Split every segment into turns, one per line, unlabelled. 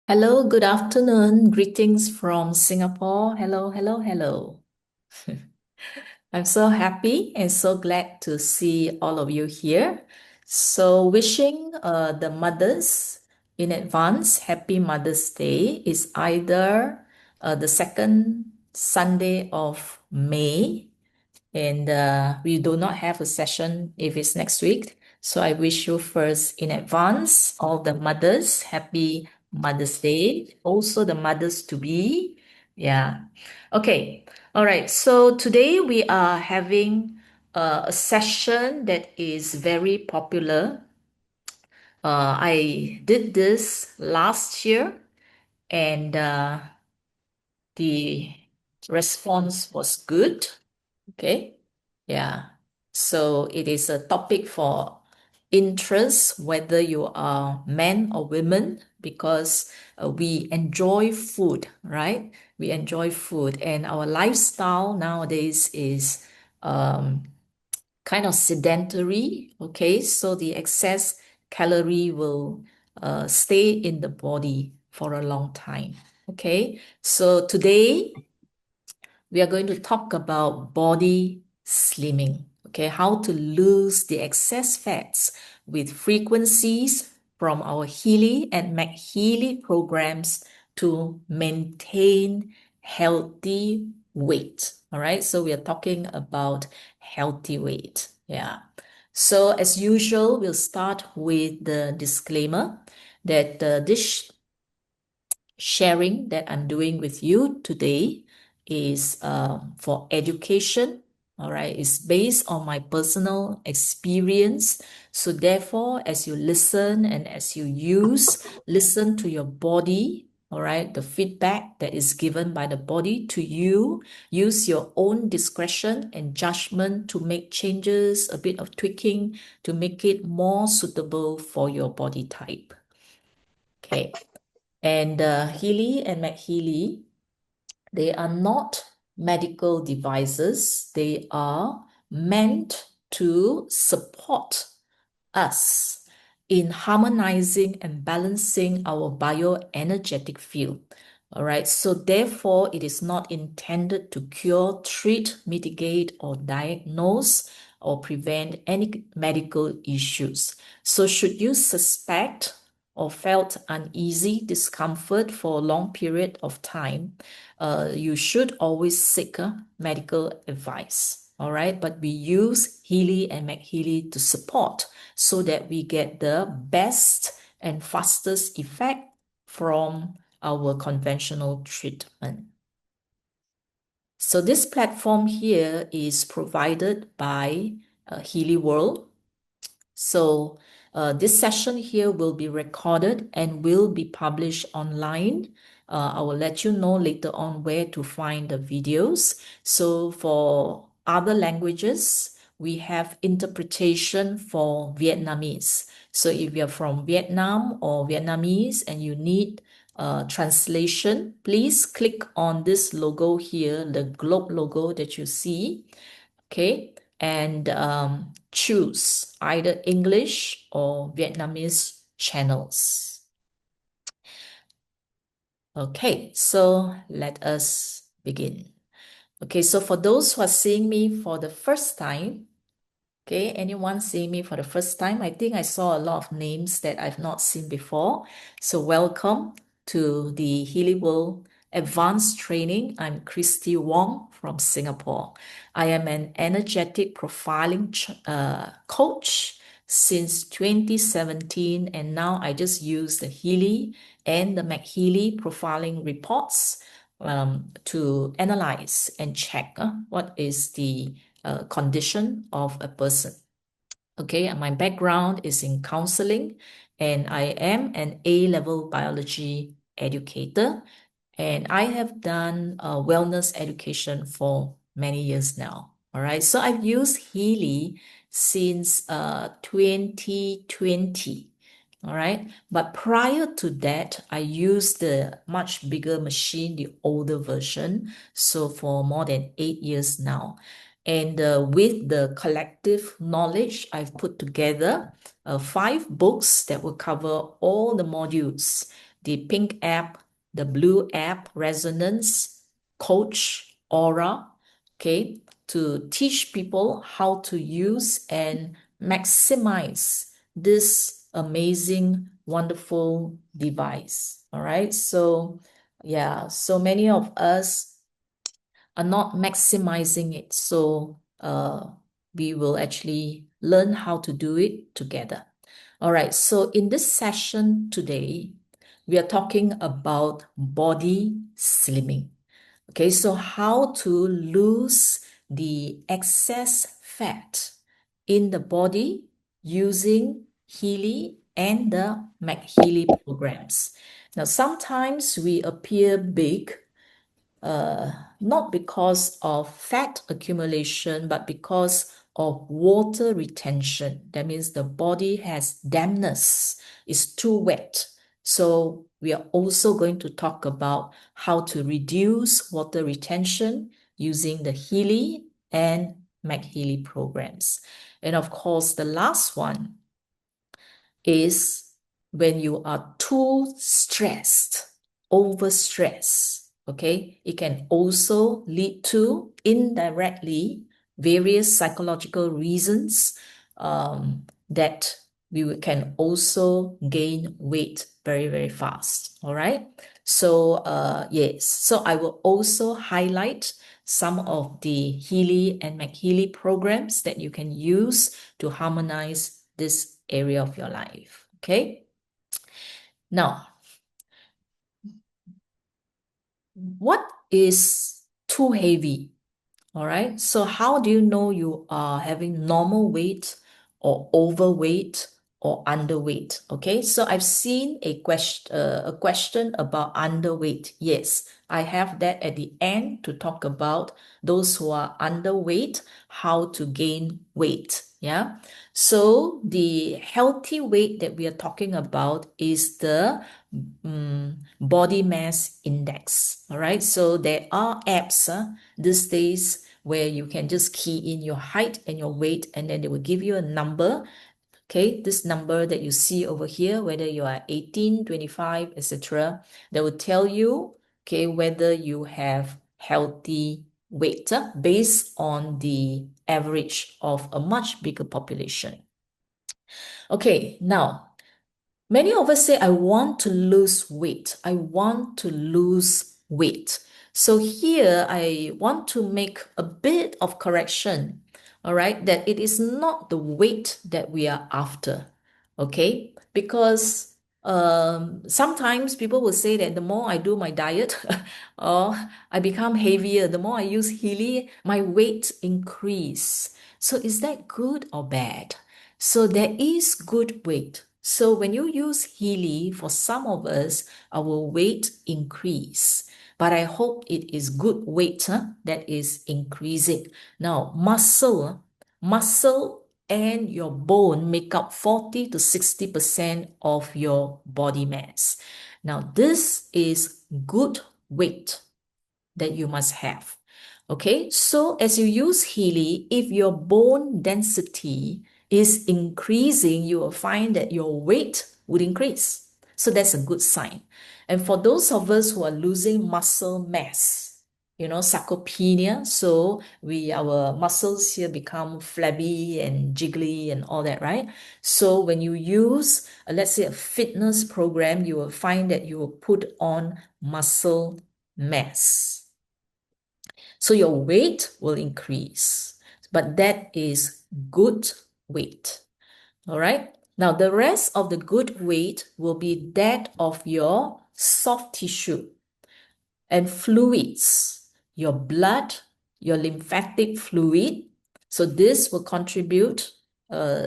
Hello, good afternoon. Greetings from Singapore. Hello, hello, hello. I'm so happy and so glad to see all of you here. So, wishing the mothers in advance happy Mother's Day. Is either the second Sunday of May, and we do not have a session if it's next week. So I wish you first in advance, all the mothers, happy Mother's Day. Also the mothers to be. Yeah. Okay. All right. So today we are having a session that is very popular. I did this last year, and the response was good. Okay. Yeah. So it is a topic for interest, whether you are man or women, because we enjoy food, right? We enjoy food, and our lifestyle nowadays is um, kind of sedentary. Okay. So the excess calorie will stay in the body for a long time. Okay. So today, we are going to talk about body slimming, okay? How to lose the excess fats with frequencies from our Healy and MagHealy programs to maintain healthy weight. All right, so we are talking about healthy weight. Yeah. So, as usual, we'll start with the disclaimer that this sharing that I'm doing with you today is for education. All right, it's based on my personal experience. So, therefore, as you listen and as you listen to your body. All right, the feedback that is given by the body to you, use your own discretion and judgment to make changes, a bit of tweaking to make it more suitable for your body type. Okay. And Healy and MagHealy, they are not medical devices. They are meant to support us in harmonizing and balancing our bioenergetic field. All right. So therefore, it is not intended to cure, treat, mitigate, or diagnose or prevent any medical issues. So should you suspect or felt uneasy discomfort for a long period of time, you should always seek medical advice. All right. But we use Healy and MagHealy to support so that we get the best and fastest effect from our conventional treatment. So this platform here is provided by Healy World. So this session here will be recorded and will be published online. I will let you know later on where to find the videos. So for other languages, we have interpretation for Vietnamese. So if you're from Vietnam or Vietnamese and you need translation, please click on this logo here, the globe logo that you see. Okay, and choose either English or Vietnamese channels. Okay, so let us begin. Okay, so for those who are seeing me for the first time, okay, anyone seeing me for the first time? I think I saw a lot of names that I've not seen before. So welcome to the Healy World Advanced Training. I'm Christi Wong from Singapore. I am an energetic profiling coach since 2017, and now I just use the Healy and the MagHealy profiling reports to analyze and check what is the condition of a person. Okay, and my background is in counseling, and I am an A-level biology educator, and I have done wellness education for many years now. All right, so I've used Healy since 2020. All right, but prior to that, I used the much bigger machine, the older version, so for more than 8 years now. And with the collective knowledge, I've put together 5 books that will cover all the modules the pink app, the blue app, Resonance, Coach, Aura, okay, to teach people how to use and maximize this amazing, wonderful device. All right. So, yeah, so many of us are not maximizing it. So, we will actually learn how to do it together. All right. So, in this session today, we are talking about body slimming. Okay, so how to lose the excess fat in the body using Healy and the MagHealy programs. Now, sometimes we appear big, not because of fat accumulation, but because of water retention. That means the body has dampness, it's too wet. So we are also going to talk about how to reduce water retention using the Healy and MagHealy programs. And of course, the last one is when you are too stressed, overstressed, okay? It can also lead to indirectly various psychological reasons that can also gain weight very, very fast, all right? So, yes, so I will also highlight some of the Healy and MagHealy programs that you can use to harmonize this area of your life. Okay. Now, what is too heavy? All right. So how do you know you are having normal weight or overweight or underweight? Okay. So I've seen a question about underweight. Yes, I have that at the end to talk about those who are underweight, how to gain weight. Yeah. So the healthy weight that we are talking about is the body mass index. All right. So there are apps these days where you can just key in your height and your weight, and then they will give you a number. Okay, this number that you see over here, whether you are 18, 25, etc., that will tell you, okay, whether you have healthy weight based on the average of a much bigger population. Okay, now many of us say, I want to lose weight. I want to lose weight. So here I want to make a bit of correction, all right, that it is not the weight that we are after, okay? Because sometimes people will say that the more I do my diet or I become heavier, the more I use Healy, my weight increase. So is that good or bad? So there is good weight. So when you use Healy, for some of us, our weight increase. But I hope it is good weight that is increasing. Now, muscle and your bone make up 40 to 60% of your body mass. Now, this is good weight that you must have. Okay, so as you use Healy, if your bone density is increasing, you will find that your weight would increase. So that's a good sign. And for those of us who are losing muscle mass, sarcopenia, so our muscles here become flabby and jiggly and all that, right? So when you use, let's say, a fitness program, you will find that you will put on muscle mass. So your weight will increase, but that is good weight. All right. Now, the rest of the good weight will be that of your soft tissue and fluids, your blood, your lymphatic fluid. So this will contribute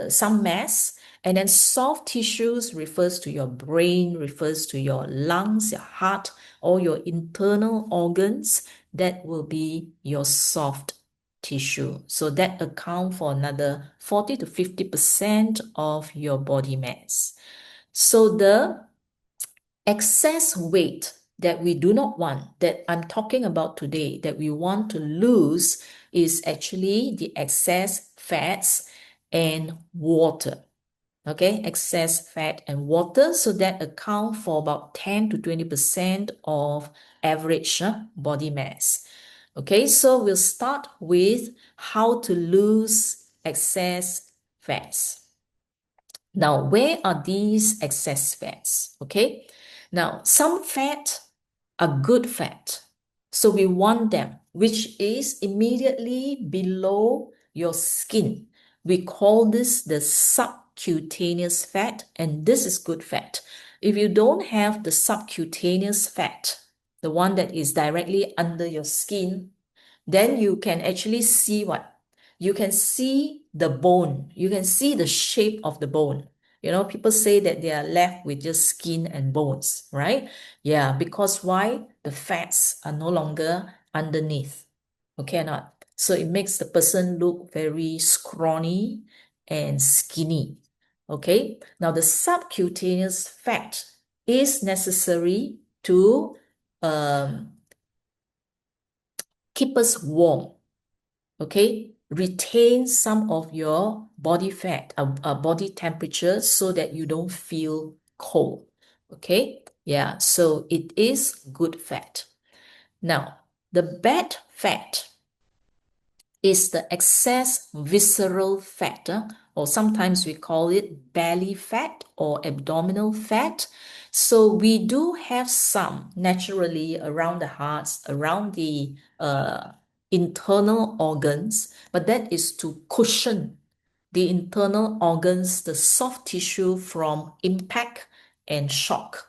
some mass. And then soft tissues refers to your brain, refers to your lungs, your heart, all your internal organs. That will be your soft tissue. So that account for another 40 to 50% of your body mass. So the excess weight that we do not want, that I'm talking about today, that we want to lose, is actually the excess fats and water. Okay, excess fat and water. So that account for about 10 to 20% of average body mass. Okay, so we'll start with how to lose excess fats. Now, where are these excess fats? Okay, now some fat are good fat. So we want them, which is immediately below your skin. We call this the subcutaneous fat, and this is good fat. If you don't have the subcutaneous fat, the one that is directly under your skin, then you can actually see what? You can see the bone. You can see the shape of the bone. You know, people say that they are left with just skin and bones, right? Yeah, because why? The fats are no longer underneath. Okay or not? So it makes the person look very scrawny and skinny. Okay, now the subcutaneous fat is necessary to um, keep us warm. Okay, retain some of your body fat, body temperature, so that you don't feel cold. Okay, yeah, so it is good fat. Now, the bad fat is the excess visceral fat, or sometimes we call it belly fat or abdominal fat. So we do have some naturally around the hearts, around the internal organs, but that is to cushion the internal organs, the soft tissue from impact and shock.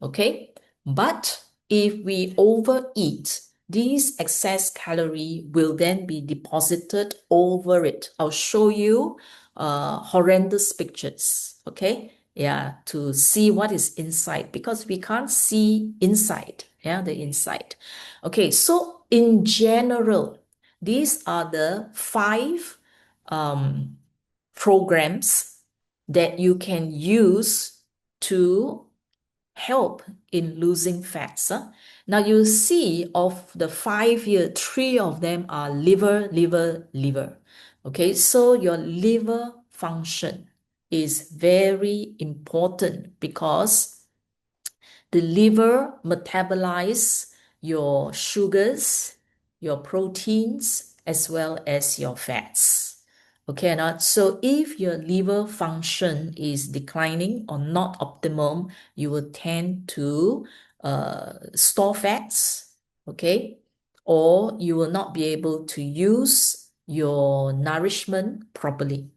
Okay, but if we overeat, these excess calorie will then be deposited over it. I'll show you horrendous pictures, okay? Yeah, to see what is inside, because we can't see inside, yeah, the inside. Okay, so in general, these are the 5 programs that you can use to help in losing fats. Now you see of the 5 here, 3 of them are liver, liver, liver. Okay, so your liver function is very important because the liver metabolize your sugars, your proteins, as well as your fats. Okay, not so if your liver function is declining or not optimum, you will tend to store fats, okay, or you will not be able to use your nourishment properly.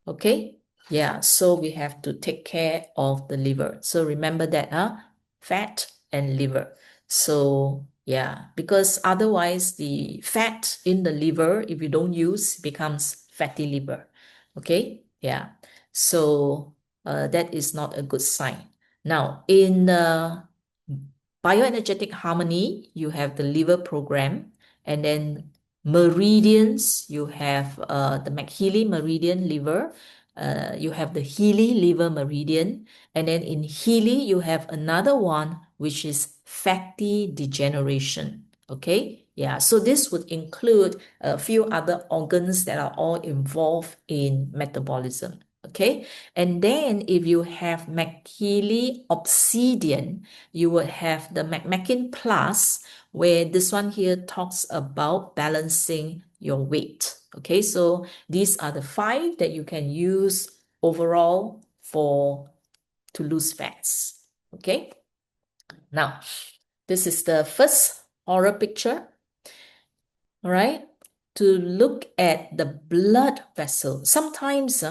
Okay, yeah, so we have to take care of the liver. So remember that, fat and liver. So yeah, because otherwise the fat in the liver, if you don't use, becomes fatty liver. Okay, yeah. So that is not a good sign. Now, in bioenergetic harmony, you have the liver program, and then meridians, you have the MagHealy Meridian liver, you have the Healy liver meridian, and then in Healy, you have another one, which is fatty degeneration. Okay, yeah, so this would include a few other organs that are all involved in metabolism. Okay, and then if you have MagHealy Obsidian, you would have the McMakin Plus, where this one here talks about balancing your weight. Okay, so these are the 5 that you can use overall to lose fats. Okay, now this is the first horror picture. All right, to look at the blood vessel. Sometimes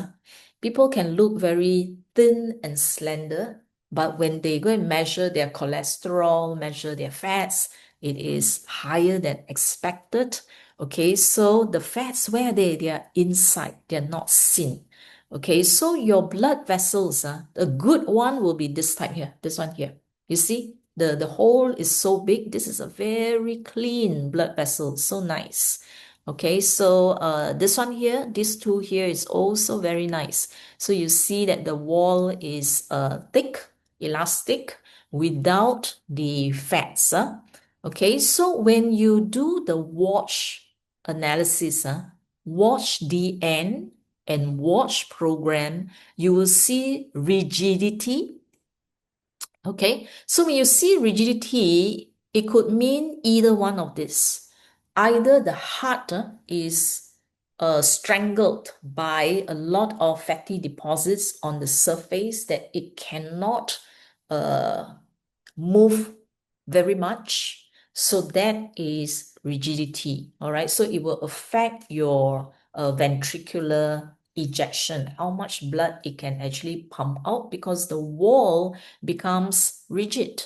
people can look very thin and slender, but when they go and measure their cholesterol, measure their fats, it is higher than expected. Okay, so the fats, where they are inside, they're not seen. Okay, so your blood vessels, a good one will be this type here, this one here. You see, the hole is so big. This is a very clean blood vessel, so nice. Okay, so this one here, these 2 here is also very nice. So you see that the wall is thick, elastic, without the fats. Okay, so when you do the watch analysis, watch DN and watch program, you will see rigidity. Okay, so when you see rigidity, it could mean either one of this. Either the heart is strangled by a lot of fatty deposits on the surface that it cannot uh, move very much. So that is rigidity. All right. So it will affect your ventricular ejection, how much blood it can actually pump out because the wall becomes rigid.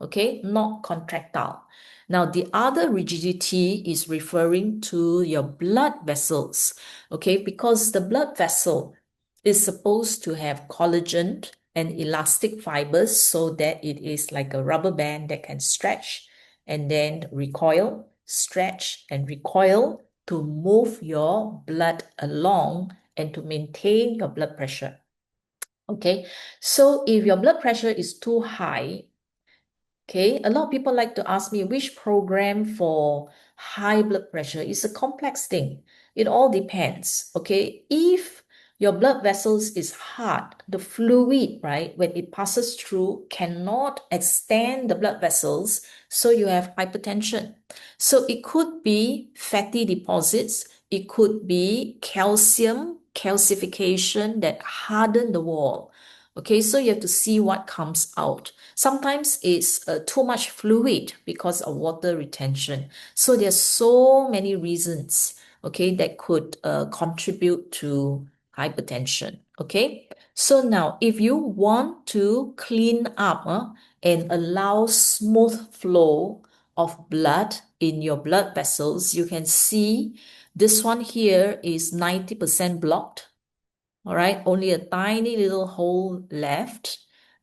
Okay, not contractile. Now, the other rigidity is referring to your blood vessels. Okay, because the blood vessel is supposed to have collagen and elastic fibers so that it is like a rubber band that can stretch and then recoil, stretch and recoil to move your blood along and to maintain your blood pressure. Okay, so if your blood pressure is too high, okay, a lot of people like to ask me which program for high blood pressure is a complex thing. It all depends. Okay, if your blood vessels is hard, the fluid, right, when it passes through, cannot extend the blood vessels, so you have hypertension. So it could be fatty deposits, it could be calcification that harden the wall. Okay, so you have to see what comes out. Sometimes it's too much fluid because of water retention. So there's so many reasons, okay, that could contribute to hypertension. Okay, so now if you want to clean up and allow smooth flow of blood in your blood vessels, you can see this one here is 90% blocked. All right, only a tiny little hole left.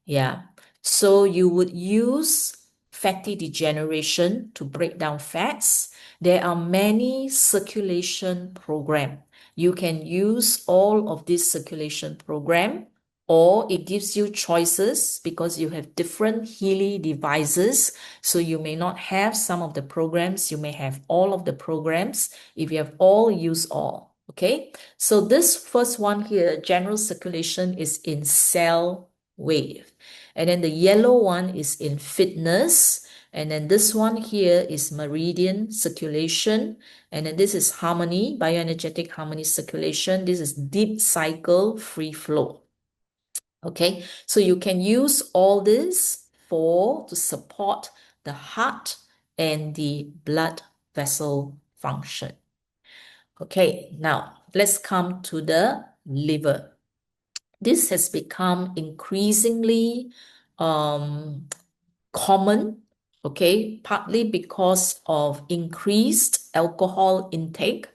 Yeah, so you would use fatty degeneration to break down fats. There are many circulation program. You can use all of this circulation program, or it gives you choices because you have different Healy devices. So you may not have some of the programs, you may have all of the programs. If you have all, use all. Okay, so this first one here, general circulation, is in cell wave. And then the yellow one is in fitness. And then this one here is meridian circulation. And then this is harmony, bioenergetic harmony circulation. This is deep cycle free flow. Okay, so you can use all this to support the heart and the blood vessel function. Okay, now let's come to the liver. This has become increasingly common, okay, partly because of increased alcohol intake.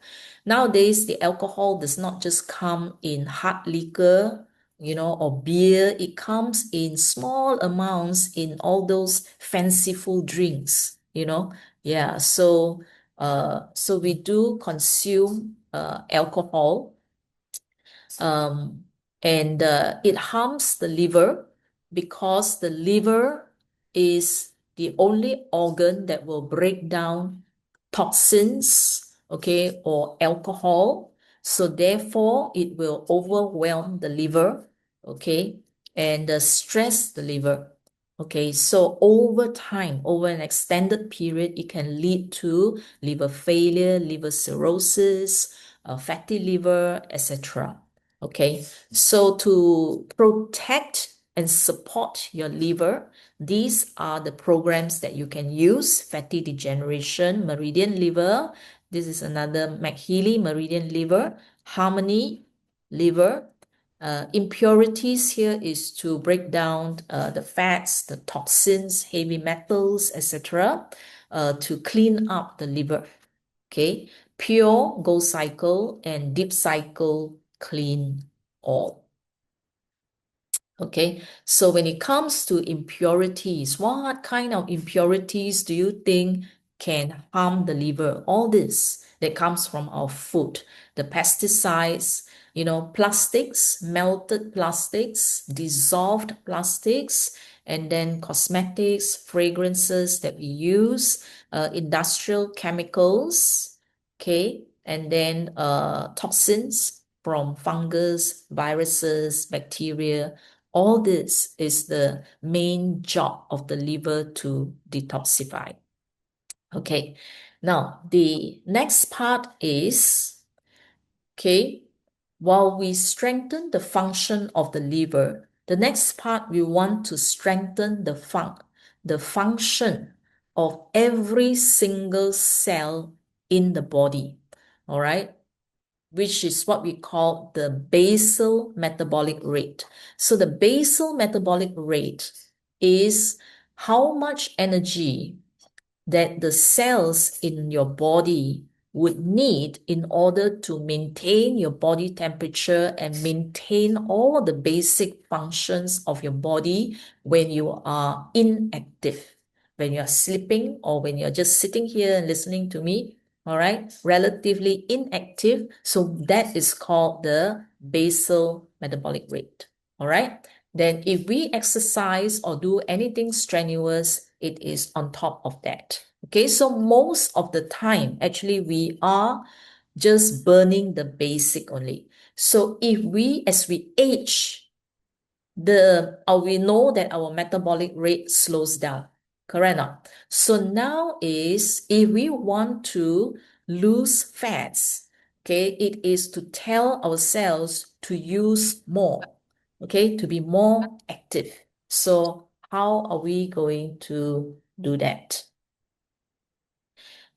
Nowadays, the alcohol does not just come in hard liquor, or beer. It comes in small amounts in all those fanciful drinks. Yeah, so we do consume alcohol, um, and it harms the liver because the liver is the only organ that will break down toxins, okay, or alcohol. So therefore, it will overwhelm the liver, okay, and stress the liver. Okay, so over time, over an extended period, it can lead to liver failure, liver cirrhosis, fatty liver, etc. Okay, so to protect and support your liver, these are the programs that you can use: fatty degeneration, meridian liver. This is another MagHealy, meridian liver, harmony liver. Impurities here is to break down the fats, the toxins, heavy metals, etc., to clean up the liver. Okay, pure gold cycle and deep cycle clean all. Okay, so when it comes to impurities, what kind of impurities do you think can harm the liver? All this that comes from our food, the pesticides, plastics, melted plastics, dissolved plastics, and then cosmetics, fragrances that we use, industrial chemicals, okay, and then toxins, from fungus, viruses, bacteria. All this is the main job of the liver to detoxify. Okay, now the next part is, okay, while we strengthen the function of the liver, the next part we want to strengthen the function of every single cell in the body. All right, which is what we call the basal metabolic rate. So the basal metabolic rate is how much energy that the cells in your body would need in order to maintain your body temperature and maintain all the basic functions of your body when you are inactive, when you're sleeping or when you're just sitting here and listening to me, all right, relatively inactive. So that is called the basal metabolic rate, all right? Then if we exercise or do anything strenuous, it is on top of that. Okay, so most of the time, actually, we are just burning the basic only. So if we, as we age, we know that our metabolic rate slows down, correct or not? So now is, if we want to lose fats, okay, it is to tell ourselves to use more, okay, to be more active. So how are we going to do that?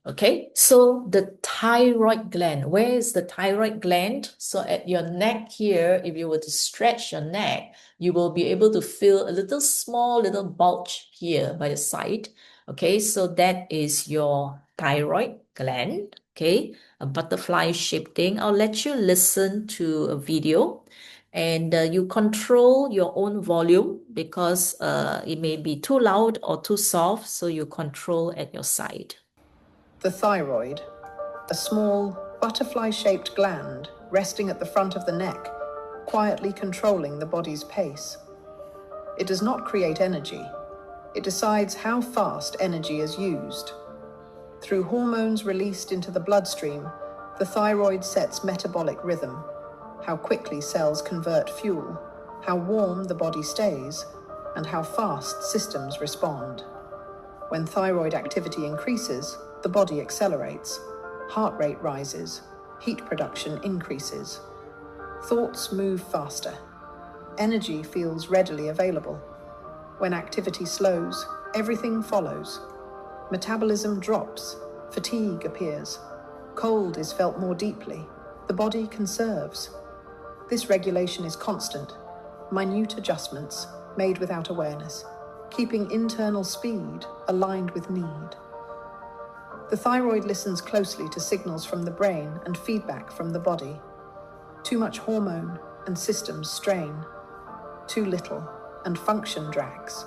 Okay, so the thyroid gland, where is the thyroid gland? So at your neck here, if you were to stretch your neck, you will be able to feel a little small little bulge here by the side. Okay, so that is your thyroid gland. Okay, a butterfly shaped thing. I'll let you listen to a video and you control your own volume because it may be too loud or too soft, so you control at your side.
The thyroid, a small, butterfly-shaped gland resting at the front of the neck, quietly controlling the body's pace. It does not create energy. It decides how fast energy is used. Through hormones released into the bloodstream, the thyroid sets metabolic rhythm, how quickly cells convert fuel, how warm the body stays, and how fast systems respond. When thyroid activity increases, the body accelerates, heart rate rises, heat production increases. Thoughts move faster. Energy feels readily available. When activity slows, everything follows. Metabolism drops, fatigue appears. Cold is felt more deeply. The body conserves. This regulation is constant, minute adjustments made without awareness, keeping internal speed aligned with need. The thyroid listens closely to signals from the brain and feedback from the body. Too much hormone and systems strain. Too little and function drags.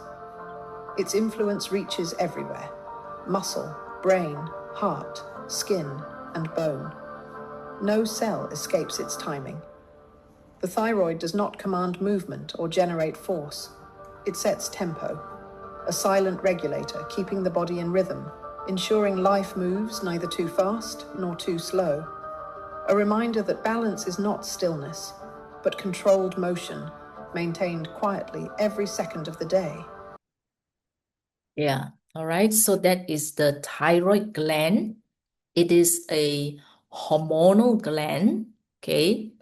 Its influence reaches everywhere: muscle, brain, heart, skin, and bone. No cell escapes its timing. The thyroid does not command movement or generate force. It sets tempo, a silent regulator keeping the body in rhythm, ensuring life moves neither too fast nor too slow. A reminder that balance is not stillness, but controlled motion, maintained quietly every second of the day.
Yeah, all right. So that is the thyroid gland. It is a hormonal gland, okay,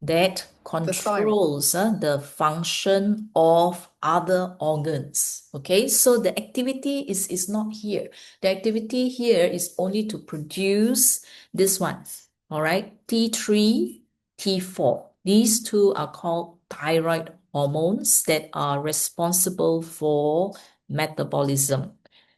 that controls the function of other organs. Okay, so the activity is not here. The activity here is only to produce this one. All right, T3, T4. These two are called thyroid hormones that are responsible for metabolism.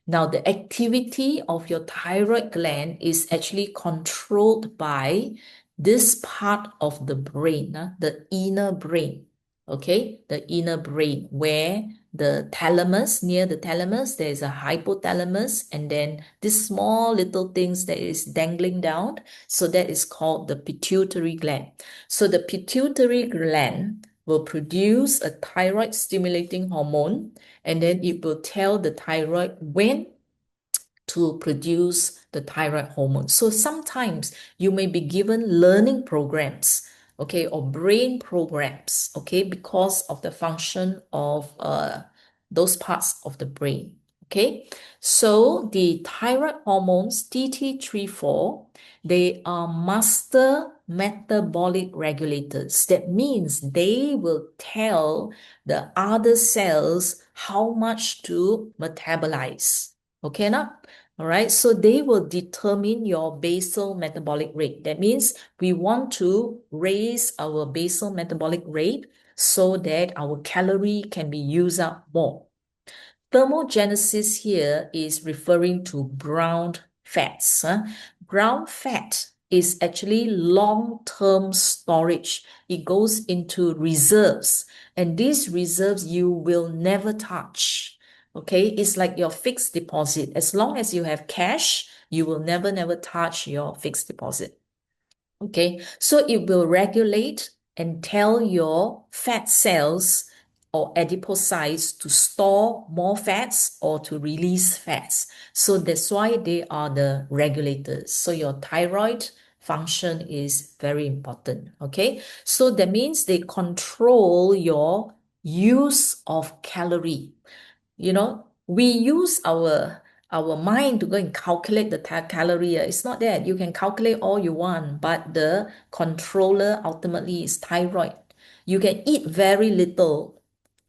Now, the activity of your thyroid gland is actually controlled by this part of the brain, the inner brain, okay? The inner brain, where the thalamus, near the thalamus, there is a hypothalamus, and then this small little things that is dangling down. So that is called the pituitary gland. So the pituitary gland will produce a thyroid stimulating hormone, and then it will tell the thyroid when to produce the thyroid hormone. So sometimes you may be given learning programs okay, or brain programs, okay, because of the function of those parts of the brain, okay? So the thyroid hormones, DT34, they are master metabolic regulators. That means they will tell the other cells how much to metabolize. Okay, now? All right, so they will determine your basal metabolic rate. That means we want to raise our basal metabolic rate so that our calorie can be used up more. Thermogenesis here is referring to brown fats. Brown fat is actually long-term storage. It goes into reserves, and these reserves you will never touch. Okay, it's like your fixed deposit. As long as you have cash, you will never touch your fixed deposit. Okay, so it will regulate and tell your fat cells or adipocytes to store more fats or to release fats. So that's why they are the regulators. So your thyroid function is very important. Okay, so that means they control your use of calorie. You know, we use our mind to go and calculate the calorie. It's not that. You can calculate all you want, but the controller ultimately is thyroid. You can eat very little.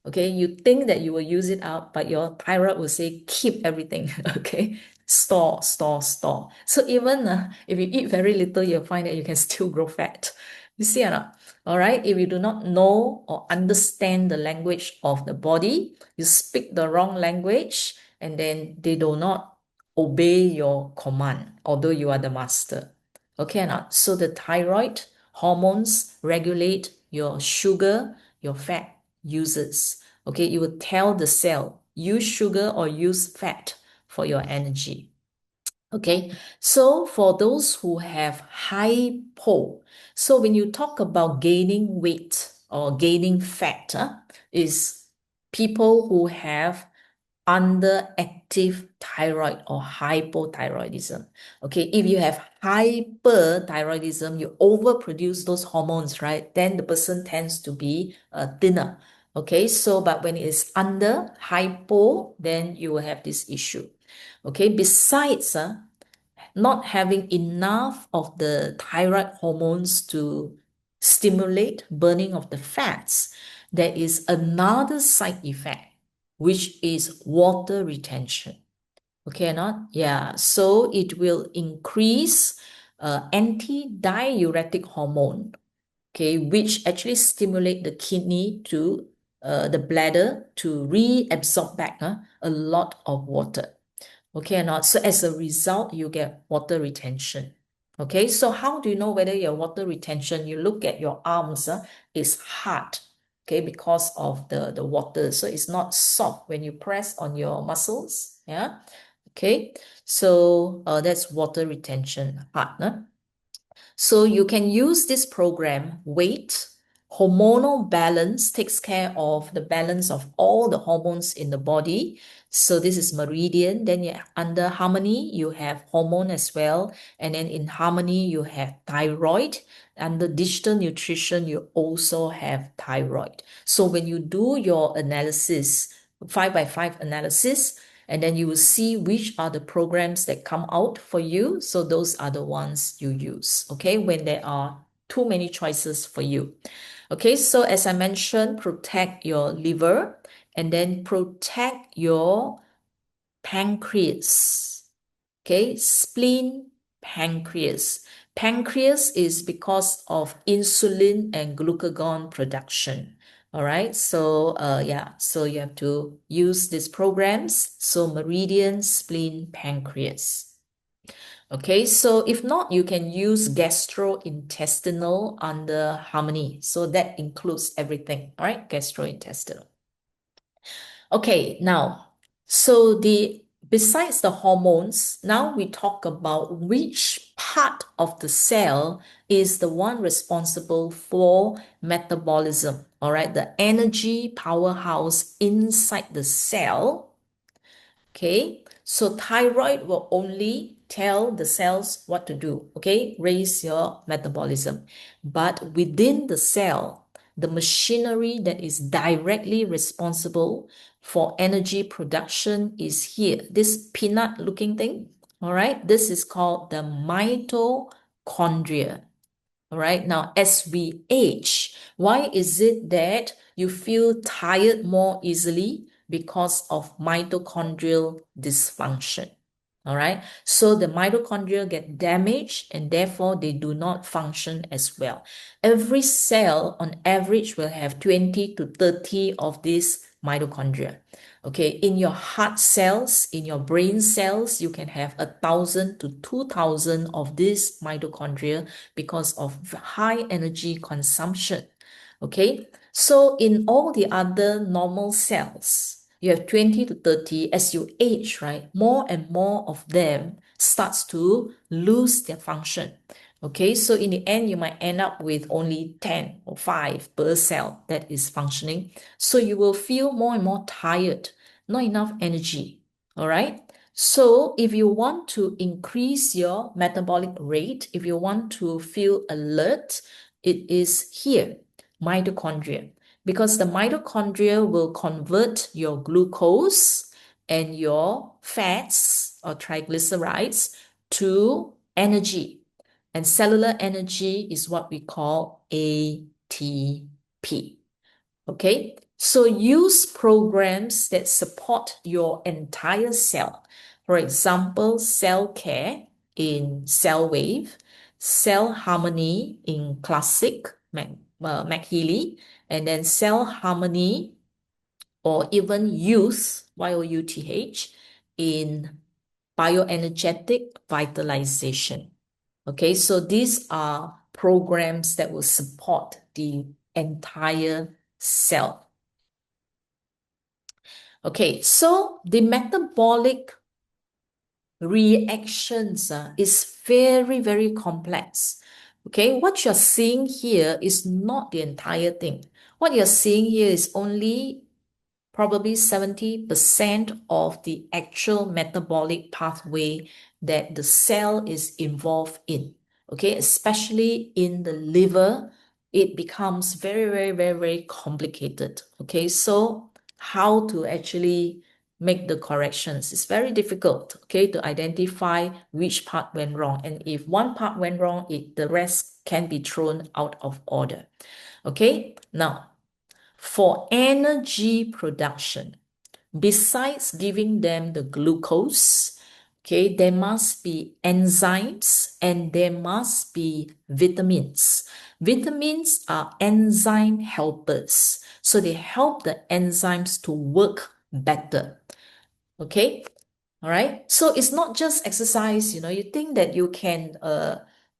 Okay, you think that you will use it up, but your thyroid will say keep everything. Okay, store, store, store. So even if you eat very little, you'll find that you can still grow fat. You see or not? All right, if you do not know or understand the language of the body, you speak the wrong language, and then they do not obey your command, although you are the master. Okay or not? So the thyroid hormones regulate your sugar, your fat uses. Okay, it will tell the cell, use sugar or use fat for your energy. Okay, so for those who have hypo, so when you talk about gaining weight or gaining fat, is people who have underactive thyroid or hypothyroidism. Okay, if you have hyperthyroidism, you overproduce those hormones, right? Then the person tends to be thinner. Okay, so but when it is under hypo, then you will have this issue. Okay, besides not having enough of the thyroid hormones to stimulate burning of the fats, there is another side effect, which is water retention. Okay, or not? Yeah, so it will increase anti-diuretic hormone, okay, which actually stimulate the kidney to the bladder to reabsorb back a lot of water. Okay or not? So as a result, you get water retention. Okay, so how do you know whether your water retention? You look at your arms, it's hard, okay, because of the water. So it's not soft when you press on your muscles. Yeah. Okay, so that's water retention, hard. So you can use this program, weight, hormonal balance takes care of the balance of all the hormones in the body. So this is Meridian. Then under harmony, you have hormone as well. And then in harmony, you have thyroid. Under digital nutrition, you also have thyroid. So when you do your analysis, 5x5 analysis, and then you will see which are the programs that come out for you. So those are the ones you use, okay, when there are too many choices for you. Okay, so as I mentioned, protect your liver and then protect your pancreas. Okay, spleen, pancreas. Pancreas is because of insulin and glucagon production. All right, so yeah, so you have to use these programs. So meridian, spleen, pancreas. Okay, so if not, you can use gastrointestinal under harmony. So that includes everything, all right, gastrointestinal. Okay, now, so besides the hormones, now we talk about which part of the cell is the one responsible for metabolism. All right, the energy powerhouse inside the cell Okay, so thyroid will only tell the cells what to do, okay, raise your metabolism. But within the cell, the machinery that is directly responsible for energy production is here. This peanut looking thing, all right, this is called the mitochondria. All right, now as we age, why is it that you feel tired more easily? Because of mitochondrial dysfunction. All right, so the mitochondria get damaged and therefore they do not function as well. Every cell on average will have 20 to 30 of these mitochondria. Okay, in your heart cells, in your brain cells, you can have 1,000 to 2,000 of these mitochondria because of high energy consumption. Okay, so in all the other normal cells, you have 20 to 30. As you age, right, more and more of them starts to lose their function. Okay, so in the end, you might end up with only 10 or 5 per cell that is functioning. So you will feel more and more tired, not enough energy. All right. So if you want to increase your metabolic rate, if you want to feel alert, it is here, mitochondria, because the mitochondria will convert your glucose and your fats or triglycerides to energy. And cellular energy is what we call ATP. Okay, so use programs that support your entire cell. For example, cell care in Cell Wave, cell harmony in Classic MagHealy, and then cell harmony or even youth, YOUTH, in bioenergetic vitalization. Okay, so these are programs that will support the entire cell. Okay, so the metabolic reactions is very, very complex. Okay, what you're seeing here is not the entire thing. What you're seeing here is only probably 70% of the actual metabolic pathway that the cell is involved in. Okay, especially in the liver, it becomes very, very, very, very complicated. Okay, so how to actually make the corrections? It's very difficult, okay, to identify which part went wrong. And if one part went wrong, the rest can be thrown out of order. Okay, now for energy production, besides giving them the glucose, okay, there must be enzymes and there must be vitamins. Vitamins are enzyme helpers. So they help the enzymes to work better. Okay, all right. So it's not just exercise, you think that you can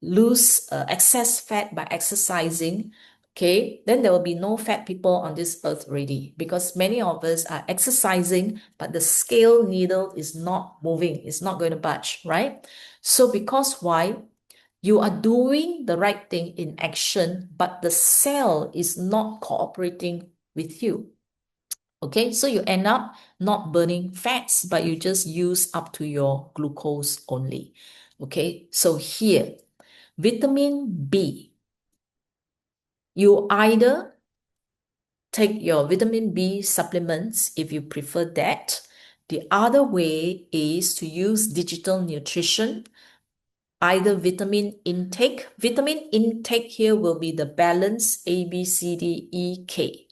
lose excess fat by exercising. Okay, then there will be no fat people on this earth already because many of us are exercising, but the scale needle is not moving, it's not going to budge, right? So because why? You are doing the right thing in action, but the cell is not cooperating with you. Okay, so you end up not burning fats, but you just use up to your glucose only. Okay, so here, vitamin B, you either take your vitamin B supplements if you prefer that. The other way is to use digital nutrition, either vitamin intake. Vitamin intake here will be the balance A, B, C, D, E, K.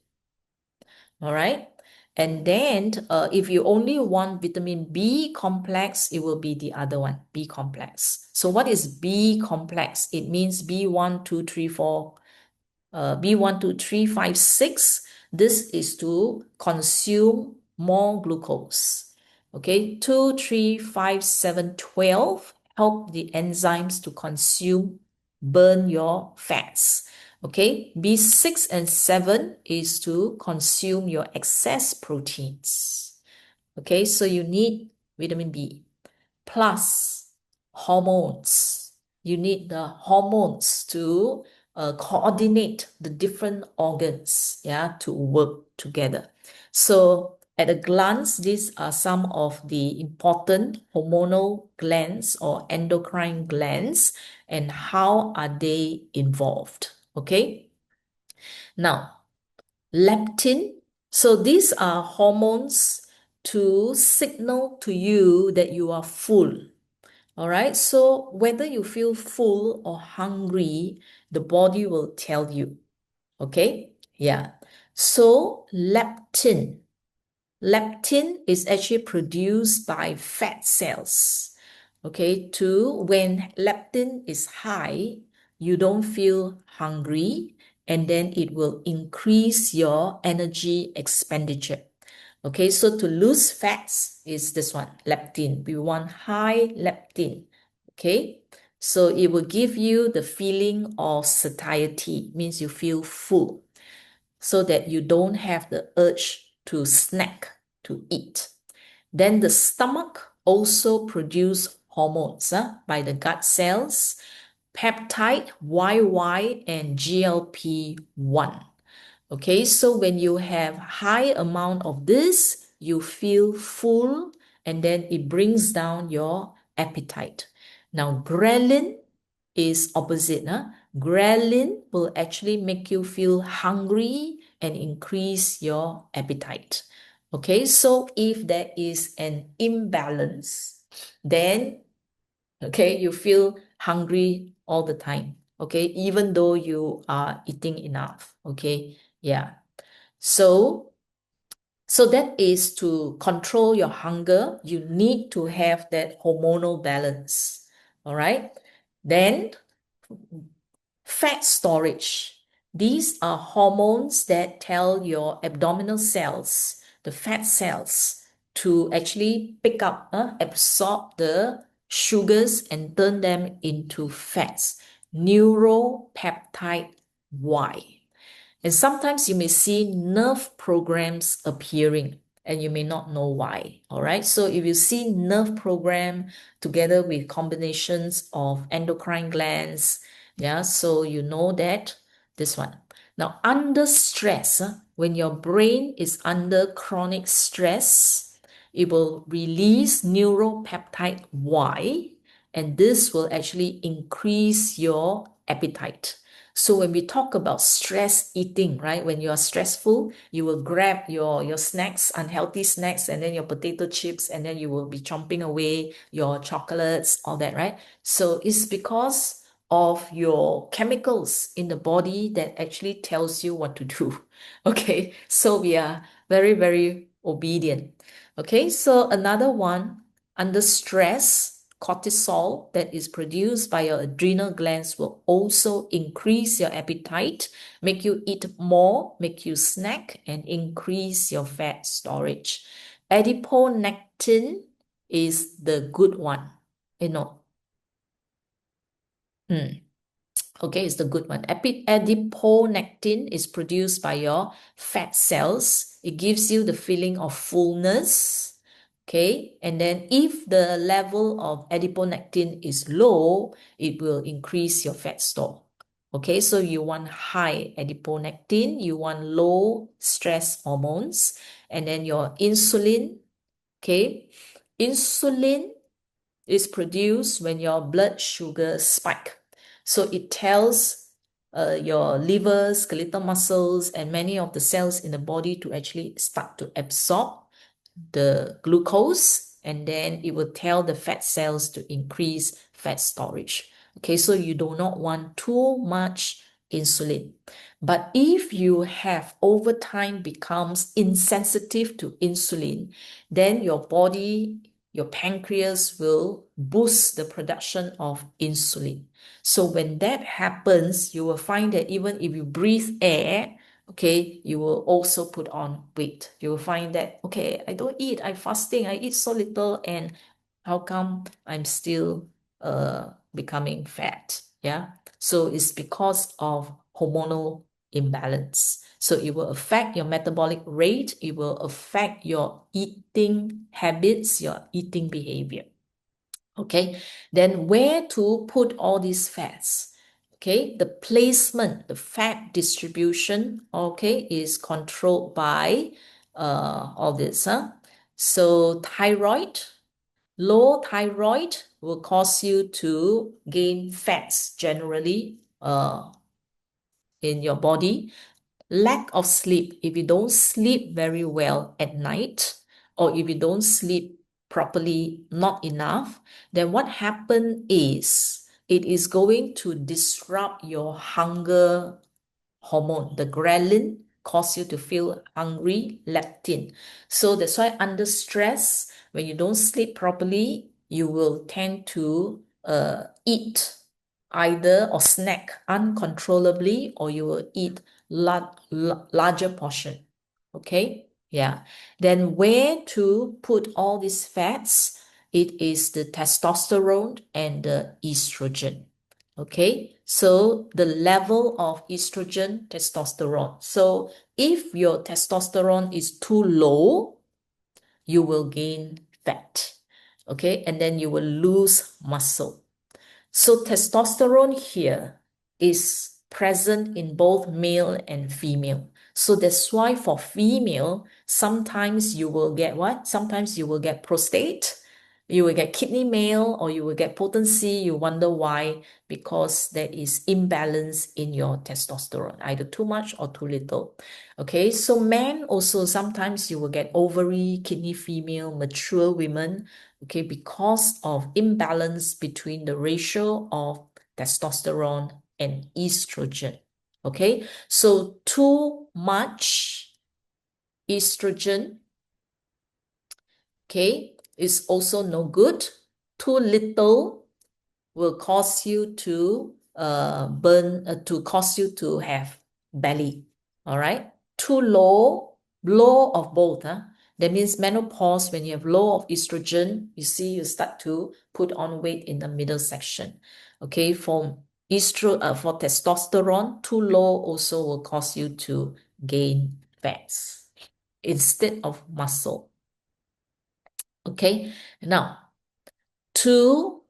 All right. And then if you only want vitamin B complex, it will be the other one, B complex. So what is B complex? It means B1, 2, 3, 4, B1, 2, 3, 5, 6. This is to consume more glucose. Okay, 2, 3, 5, 7, 12 help the enzymes to burn your fats. Okay, B6 and 7 is to consume your excess proteins. Okay, so you need vitamin B plus hormones. You need the hormones to coordinate the different organs, yeah, to work together. So at a glance, these are some of the important hormonal glands or endocrine glands and how are they involved. Okay. Now, leptin. So these are hormones to signal to you that you are full. All right. So whether you feel full or hungry, the body will tell you. Okay. Yeah. So leptin. Leptin is actually produced by fat cells. Okay, when leptin is high, you don't feel hungry, and then it will increase your energy expenditure. Okay, so to lose fats is this one, leptin. We want high leptin. Okay, so it will give you the feeling of satiety, means you feel full, so that you don't have the urge to snack, to eat. Then the stomach also produce hormones by the gut cells, peptide, YY, and GLP-1. Okay, so when you have high amount of this, you feel full, and then it brings down your appetite. Now, ghrelin is opposite. Ghrelin will actually make you feel hungry and increase your appetite. Okay, so if there is an imbalance, then you feel hungry all the time. Okay, even though you are eating enough. Okay, yeah. So that is to control your hunger. You need to have that hormonal balance. All right. Then fat storage. These are hormones that tell your abdominal cells, the fat cells, to actually pick up, absorb the sugars and turn them into fats. Neuropeptide Y. And sometimes you may see nerve programs appearing and you may not know why. All right. So if you see nerve program together with combinations of endocrine glands, yeah, so you know that this one. Now, under stress, when your brain is under chronic stress, it will release neuropeptide Y, and this will actually increase your appetite. So when we talk about stress eating, right? When you are stressful, you will grab your snacks, unhealthy snacks, and then your potato chips, and then you will be chomping away your chocolates, all that, right? So it's because of your chemicals in the body that actually tells you what to do. Okay, so we are very, very obedient. Okay, so another one, under stress, cortisol that is produced by your adrenal glands will also increase your appetite, make you eat more, make you snack, and increase your fat storage. Adiponectin is the good one, you know. Okay, it's the good one. Adiponectin is produced by your fat cells. It gives you the feeling of fullness. Okay, and then if the level of adiponectin is low, it will increase your fat store. Okay, so you want high adiponectin, you want low stress hormones, and then your insulin. Okay, insulin is produced when your blood sugar spike. So it tells your liver, skeletal muscles, and many of the cells in the body to actually start to absorb the glucose, and then it will tell the fat cells to increase fat storage. Okay, so you do not want too much insulin. But if you have over time becomes insensitive to insulin, then your body, your pancreas will boost the production of insulin. So when that happens, you will find that even if you breathe air, okay, you will also put on weight. You will find that, okay, I don't eat, I'm fasting, I eat so little, and how come I'm still becoming fat? Yeah. So it's because of hormonal imbalance. So it will affect your metabolic rate, it will affect your eating habits, your eating behavior. Okay, then where to put all these fats? Okay, the placement, the fat distribution, okay, is controlled by all this, huh? So thyroid, low thyroid will cause you to gain fats generally in your body. Lack of sleep, if you don't sleep very well at night, or if you don't sleep properly, not enough, then what happens is it is going to disrupt your hunger hormone. The ghrelin cause you to feel hungry, leptin. So that's why under stress, when you don't sleep properly, you will tend to eat either or snack uncontrollably, or you will eat larger portion. Okay? Yeah. Then where to put all these fats? It is the testosterone and the estrogen. Okay, so the level of estrogen, testosterone. So if your testosterone is too low, you will gain fat. Okay, and then you will lose muscle. So testosterone here is present in both male and female. So that's why for female, sometimes you will get what? Sometimes you will get prostate, you will get kidney male, or you will get potency. You wonder why? Because there is imbalance in your testosterone, either too much or too little. Okay, so men also sometimes you will get ovary, kidney female, mature women, okay, because of imbalance between the ratio of testosterone and estrogen. Okay, so too much estrogen, okay, is also no good. Too little will cause you to cause you to have belly. All right. Too low, low of both. That means menopause, when you have low of estrogen, you see you start to put on weight in the middle section. Okay, for testosterone, too low also will cause you to gain fats instead of muscle. Okay, now to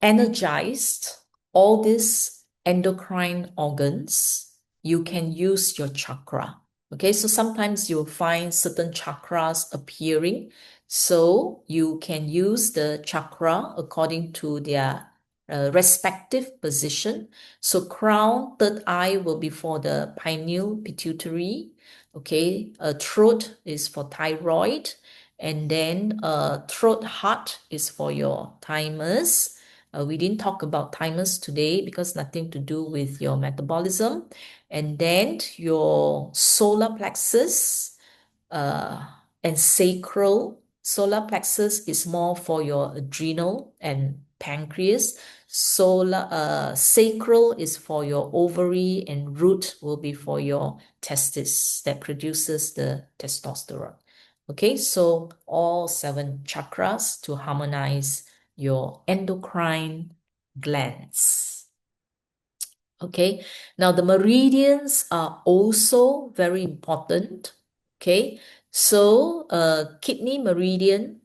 energized all these endocrine organs, you can use your chakra. Okay, so sometimes you'll find certain chakras appearing. So you can use the chakra according to their respective position. So crown, third eye will be for the pineal pituitary. Okay, throat is for thyroid. And then throat heart is for your thymus. We didn't talk about thymus today because nothing to do with your metabolism. And then your solar plexus and sacral. Solar plexus is more for your adrenal and pancreas. Sacral is for your ovary, and root will be for your testis that produces the testosterone. Okay, so all 7 chakras to harmonize your endocrine glands. Okay, now the meridians are also very important. Okay, so kidney meridian,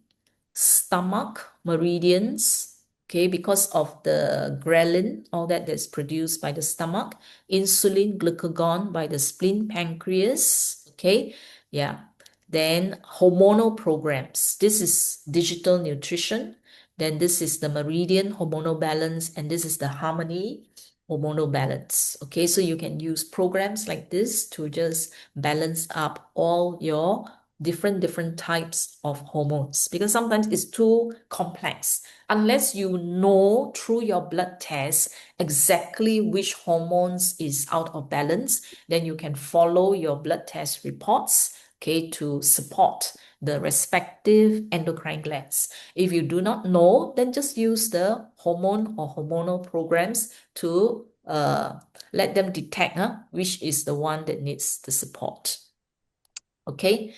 stomach meridians, okay, because of the ghrelin, all that's produced by the stomach, insulin, glucagon by the spleen, pancreas, okay, yeah. Then hormonal programs. This is digital nutrition. Then this is the meridian hormonal balance, and this is the harmony hormonal balance. Okay, so you can use programs like this to just balance up all your different types of hormones, because sometimes it's too complex. Unless you know through your blood test exactly which hormones is out of balance, then you can follow your blood test reports, okay, to support the respective endocrine glands. If you do not know, then just use the hormone or hormonal programs to let them detect which is the one that needs the support. Okay,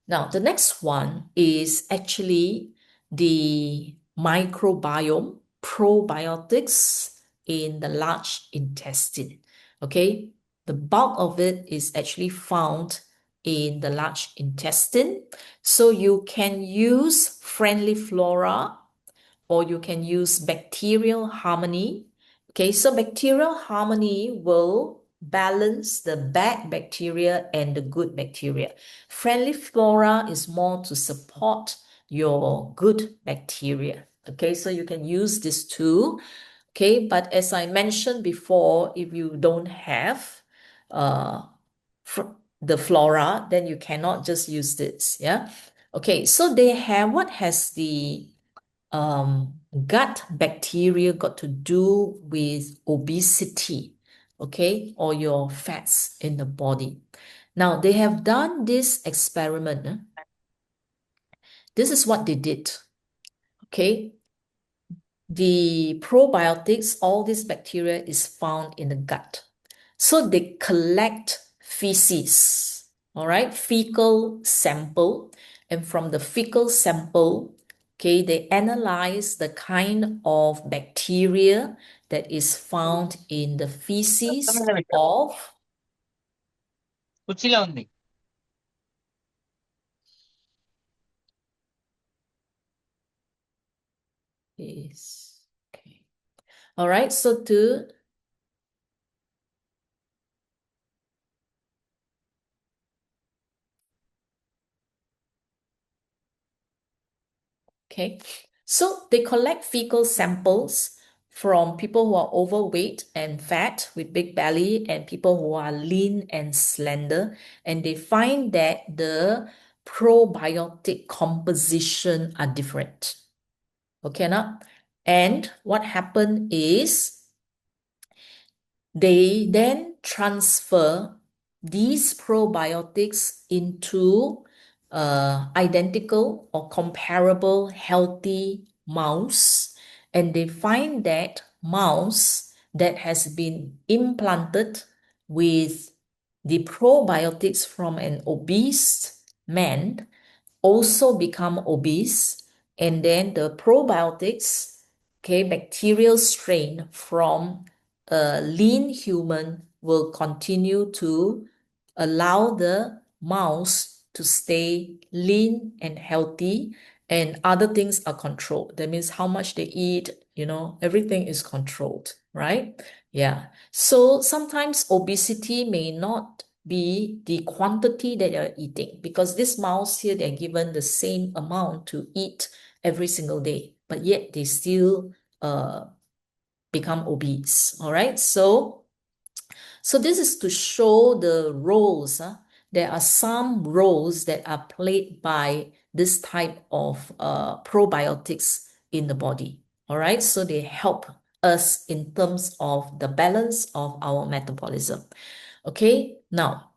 now the next one is actually the microbiome, probiotics in the large intestine. Okay, the bulk of it is actually found in the large intestine. So you can use friendly flora, or you can use bacterial harmony. Okay, so bacterial harmony will balance the bad bacteria and the good bacteria. Friendly flora is more to support your good bacteria. Okay, so you can use this too. Okay, but as I mentioned before, if you don't have uh, the flora, then you cannot just use this. Yeah. Okay, so they have what has the gut bacteria got to do with obesity, okay, or your fats in the body. Now, they have done this experiment. This is what they did, okay? The probiotics, all this bacteria is found in the gut. So they collect feces, all right, fecal sample. And from the fecal sample, okay, they analyze the kind of bacteria that is found in the feces of
కుర్చీలో ఉంది.
is okay. All right, so to okay, so they collect fecal samples from people who are overweight and fat with big belly and people who are lean and slender, and they find that the probiotic composition are different. Okay, now, and what happened is they then transfer these probiotics into identical or comparable healthy mouse, and they find that mouse that has been implanted with the probiotics from an obese man also become obese, and then the probiotics, okay, bacterial strain from a lean human will continue to allow the mouse to stay lean and healthy, and other things are controlled. That means how much they eat, everything is controlled, right? Yeah. So sometimes obesity may not be the quantity that you're eating, because this mouse here, they're given the same amount to eat every single day, but yet they still become obese. All right. So this is to show the roles. There are some roles that are played by this type of probiotics in the body. All right. So they help us in terms of the balance of our metabolism. Okay. Now,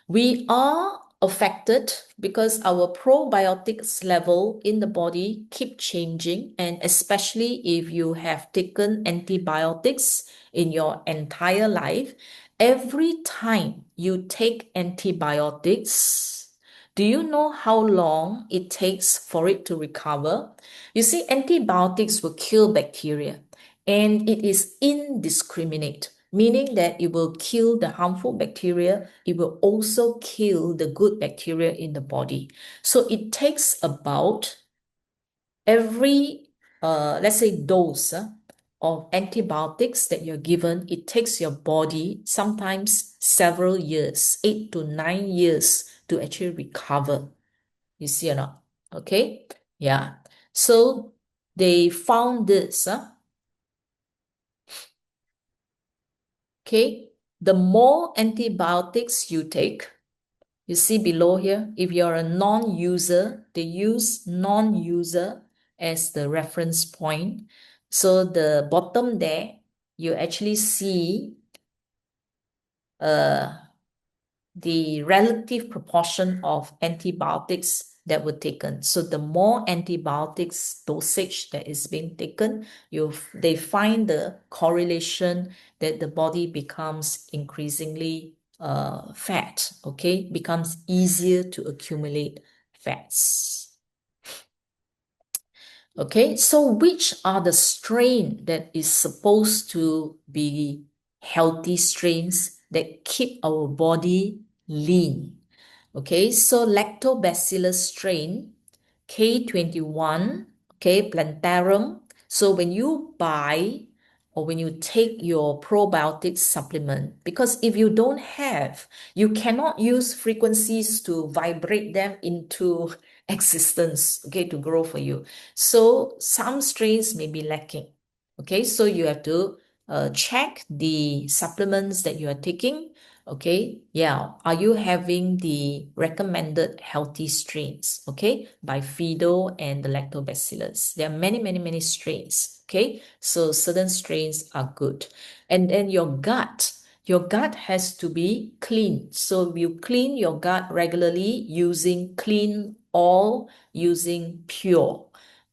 we are affected because our probiotics level in the body keep changing, and especially if you have taken antibiotics in your entire life, every time you take antibiotics, do you know how long it takes for it to recover? You see, antibiotics will kill bacteria, and it is indiscriminate, meaning that it will kill the harmful bacteria. It will also kill the good bacteria in the body. So it takes about every, let's say, dose of antibiotics that you're given, it takes your body sometimes several years, 8 to 9 years to actually recover. You see or not? Okay? Yeah. So they found this. Okay, the more antibiotics you take, you see below here, if you're a non-user, they use non-user as the reference point. So the bottom there, you actually see the relative proportion of antibiotics that were taken. So the more antibiotics dosage that is being taken, they find the correlation that the body becomes increasingly fat, okay? Becomes easier to accumulate fats. Okay, so which are the strain that is supposed to be healthy strains that keep our body lean? Okay, so lactobacillus strain, K21, okay, plantarum. So when you buy or when you take your probiotic supplement, because if you don't have, you cannot use frequencies to vibrate them into existence, okay, to grow for you. So some strains may be lacking. Okay, so you have to check the supplements that you are taking. Okay, yeah, are you having the recommended healthy strains? Okay, by Fido and the lactobacillus. There are many, many, many strains. Okay, so certain strains are good. And then your gut has to be clean. So you clean your gut regularly using clean oil, using pure.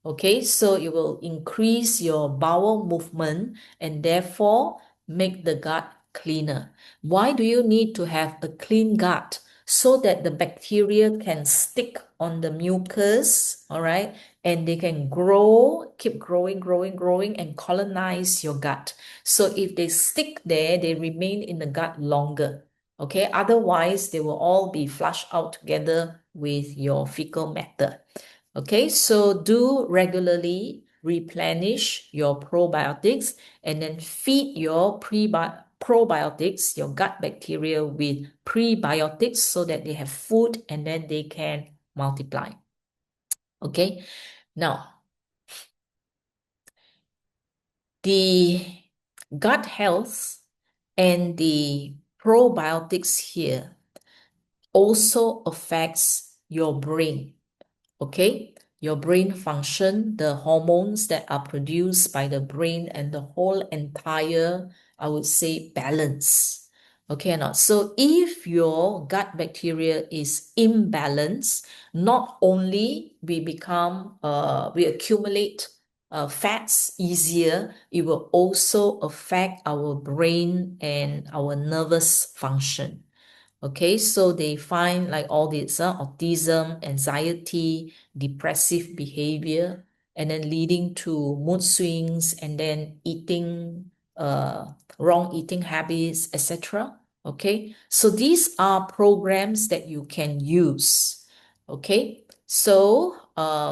Okay, so it will increase your bowel movement and therefore make the gut cleaner. Why do you need to have a clean gut? So that the bacteria can stick on the mucus, all right, and they can grow, keep growing, growing, growing, and colonize your gut. So if they stick there, they remain in the gut longer. Okay, otherwise they will all be flushed out together with your fecal matter. Okay, so do regularly replenish your probiotics and then feed your probiotics, your gut bacteria, with prebiotics so that they have food and then they can multiply. Okay, now the gut health and the probiotics here also affects your brain. Okay, your brain function, the hormones that are produced by the brain, and the whole entire, I would say, balance. Okay or not? So if your gut bacteria is imbalanced, not only we accumulate fats easier, it will also affect our brain and our nervous function. Okay, so they find like all this autism, anxiety, depressive behavior, and then leading to mood swings, and then eating, wrong eating habits, etc. Okay, so these are programs that you can use. Okay, so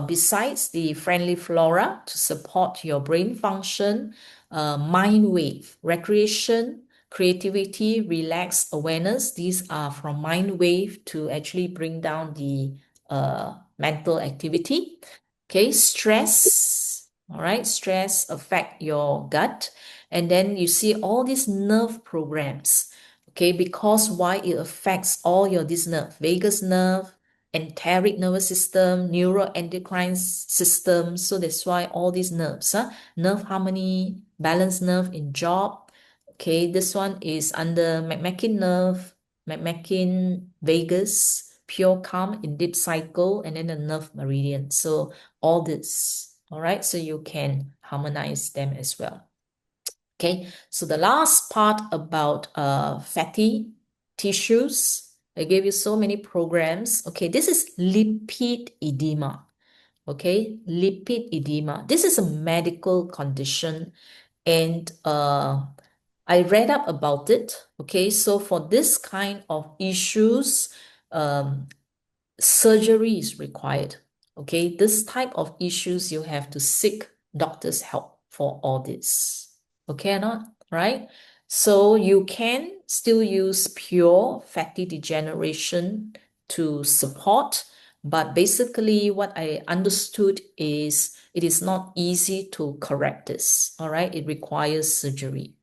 besides the friendly flora to support your brain function, mind wave, recreation, creativity, relaxed awareness. These are from mind wave to actually bring down the mental activity. Okay, stress. All right, stress affect your gut. And then you see all these nerve programs. Okay, because why it affects all your this nerve, vagus nerve, enteric nervous system, neuroendocrine system. So that's why all these nerves, nerve harmony, balance nerve in job. Okay, this one is under McMakin nerve, McMakin vagus, pure calm in deep cycle, and then the nerve meridian. So all this, all right, so you can harmonize them as well. Okay, so the last part about fatty tissues, I gave you so many programs. Okay, this is lipid edema. Okay, lipid edema. This is a medical condition, and I read up about it. Okay, so for this kind of issues, surgery is required. Okay, this type of issues, you have to seek doctor's help for all this. Okay or not? Right? So you can still use pure fatty degeneration to support, but basically what I understood is it is not easy to correct this. All right, it requires surgery.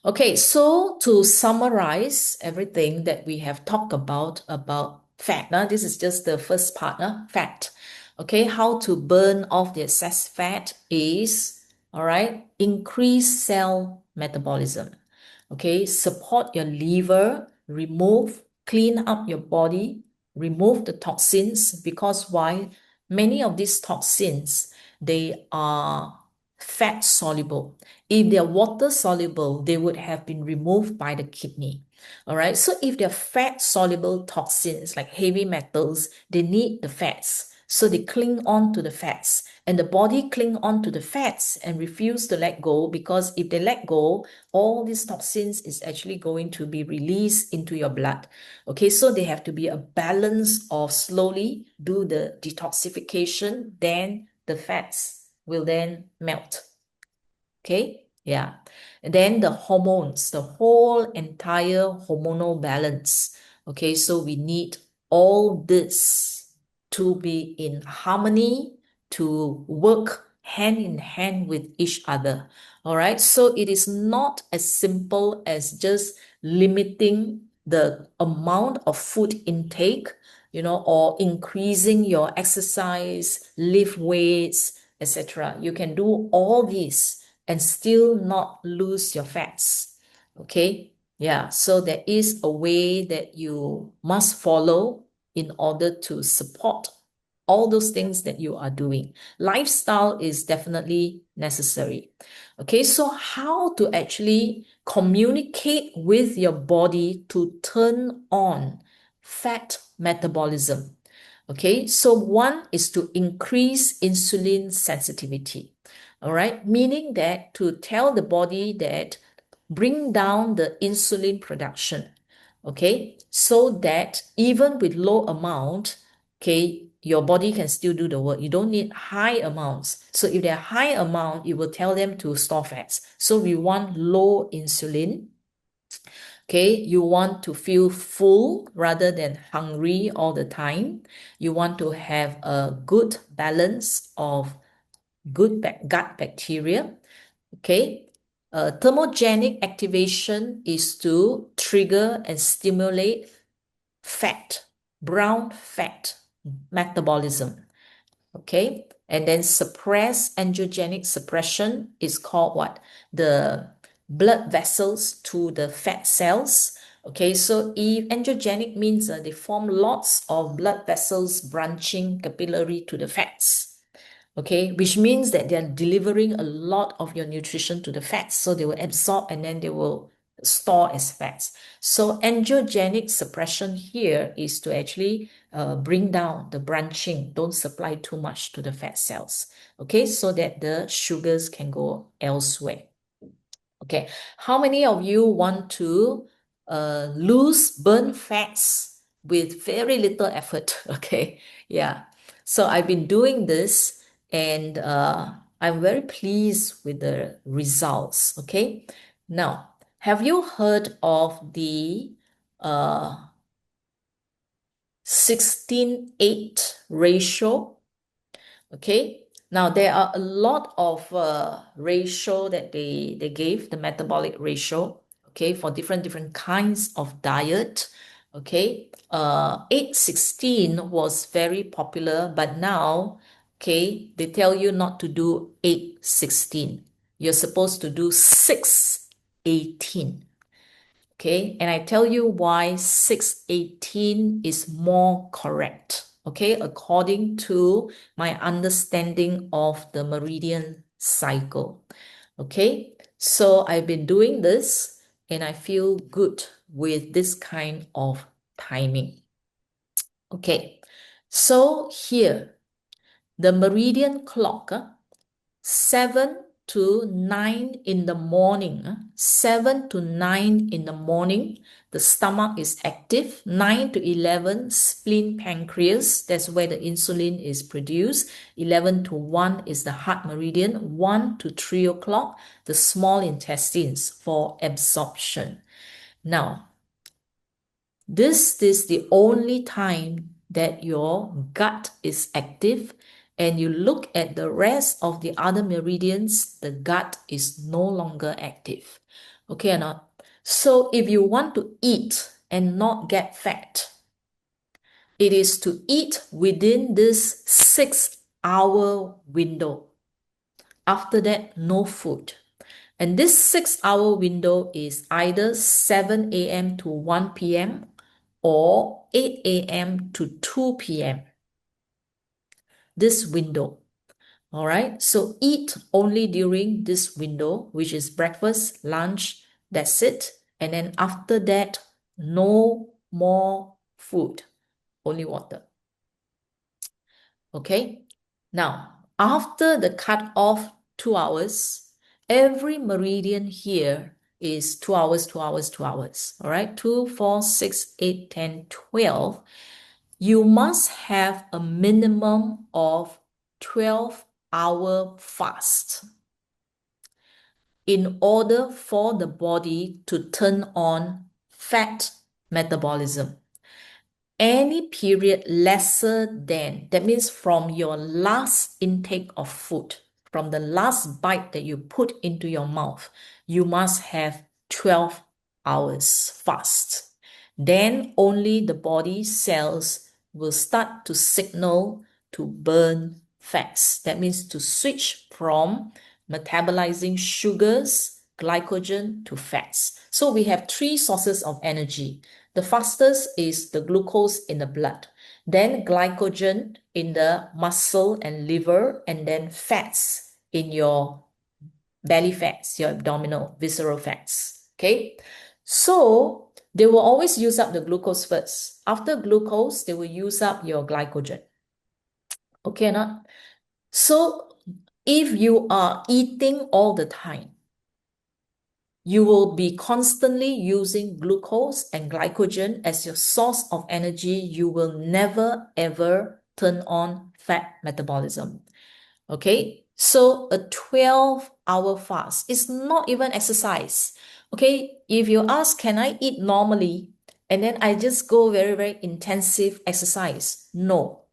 Okay, so to summarize everything that we have talked about fat. Now, this is just the first part, fat. Okay, how to burn off the excess fat is, all right, increase cell metabolism. Okay, support your liver, clean up your body, remove the toxins, because why? Many of these toxins, they are fat soluble. If they're water soluble, they would have been removed by the kidney. All right. So if they're fat soluble toxins like heavy metals, they need the fats. So they cling on to the fats, and the body cling on to the fats and refuse to let go, because if they let go, all these toxins is actually going to be released into your blood. Okay, so they have to be a balance of slowly do the detoxification, then the fats will then melt. Okay, Yeah. And then the hormones, the whole entire hormonal balance. Okay, so we need all this to be in harmony, to work hand in hand with each other. All right, so it is not as simple as just limiting the amount of food intake, or increasing your exercise, lift weights, etc. You can do all these and still not lose your fats. Okay? Yeah, so there is a way that you must follow in order to support all those things that you are doing. Lifestyle is definitely necessary. Okay, so how to actually communicate with your body to turn on fat metabolism? Okay, so one is to increase insulin sensitivity. All right, meaning that to tell the body that bring down the insulin production. Okay, so that even with low amount, okay, your body can still do the work. You don't need high amounts. So if they're high amount, it will tell them to store fats. So we want low insulin. Okay, you want to feel full rather than hungry all the time. You want to have a good balance of good gut bacteria. Okay, thermogenic activation is to trigger and stimulate fat, brown fat metabolism. Okay, and then suppress androgenic suppression is called what? The blood vessels to the fat cells. Okay, so if androgenic means they form lots of blood vessels branching capillary to the fats. Okay, which means that they're delivering a lot of your nutrition to the fats, so they will absorb and then they will store as fats. So androgenic suppression here is to actually bring down the branching, don't supply too much to the fat cells, okay, so that the sugars can go elsewhere. Okay, how many of you want to burn fats with very little effort? Okay, yeah. So I've been doing this and I'm very pleased with the results. Okay, now, have you heard of the 16:8 ratio? Okay, now there are a lot of ratio that they gave, the metabolic ratio, okay, for different kinds of diet. Okay, 8:16 was very popular, but now, okay, they tell you not to do 8:16. You're supposed to do 6:18. Okay, and I tell you why 6:18 is more correct. Okay, according to my understanding of the meridian cycle. Okay, so I've been doing this and I feel good with this kind of timing. Okay, so here, the meridian clock, 7 to 9 in the morning. 7 to 9 in the morning, the stomach is active. 9 to 11, spleen, pancreas, that's where the insulin is produced. 11 to 1 is the heart meridian. 1 to 3 o'clock, the small intestines for absorption. Now, this is the only time that your gut is active, and you look at the rest of the other meridians, the gut is no longer active. Okay or not? So if you want to eat and not get fat, it is to eat within this 6-hour window. After that, no food. And this 6-hour window is either 7 a.m. to 1 p.m. or 8 a.m. to 2 p.m. This window. All right. So eat only during this window, which is breakfast, lunch, that's it. And then after that, no more food, only water. Okay. Now, after the cut off 2 hours, every meridian here is 2 hours, 2 hours, 2 hours. All right. 2, 4, 6, 8, 10, 12. You must have a minimum of 12-hour fast. in order for the body to turn on fat metabolism. Any period lesser than, that means from your last intake of food, from the last bite that you put into your mouth, you must have 12 hours fast. Then only the body cells will start to signal to burn fats. That means to switch from metabolizing sugars, glycogen to fats. So we have three sources of energy. The fastest is the glucose in the blood, then glycogen in the muscle and liver, and then fats in your belly fats, your abdominal, visceral fats. Okay, so they will always use up the glucose first. After glucose, they will use up your glycogen. Okay, or not? So if you are eating all the time, you will be constantly using glucose and glycogen as your source of energy. You will never ever turn on fat metabolism. Okay, so a 12-hour fast is not even exercise. Okay, if you ask, can I eat normally and then I just go very, very intensive exercise? No.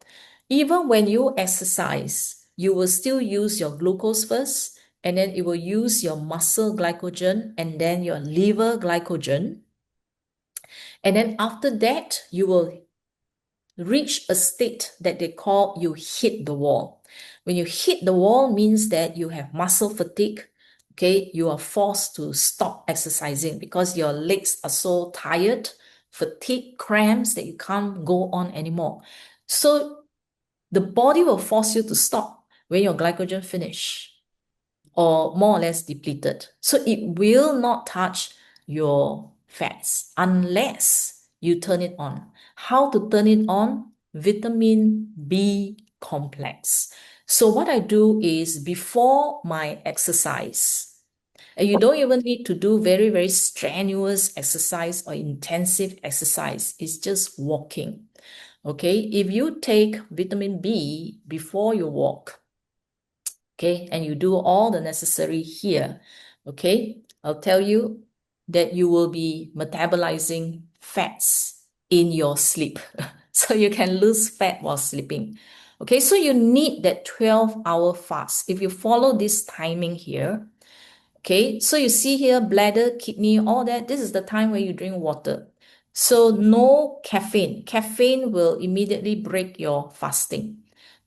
Even when you exercise, you will still use your glucose first, and then it will use your muscle glycogen and then your liver glycogen. And then after that, you will reach a state that they call you hit the wall. When you hit the wall means that you have muscle fatigue. Okay, you are forced to stop exercising because your legs are so tired, fatigue, cramps that you can't go on anymore. So the body will force you to stop when your glycogen finish or more or less depleted. So it will not touch your fats unless you turn it on. How to turn it on? Vitamin B complex. So what I do is before my exercise, and you don't even need to do very, very strenuous exercise or intensive exercise. It's just walking. Okay, if you take vitamin B before you walk, okay, and you do all the necessary here, okay, I'll tell you that you will be metabolizing fats in your sleep. So you can lose fat while sleeping. Okay, so you need that 12-hour fast. If you follow this timing here, okay, so you see here, bladder, kidney, all that, this is the time where you drink water. So no caffeine. Caffeine will immediately break your fasting.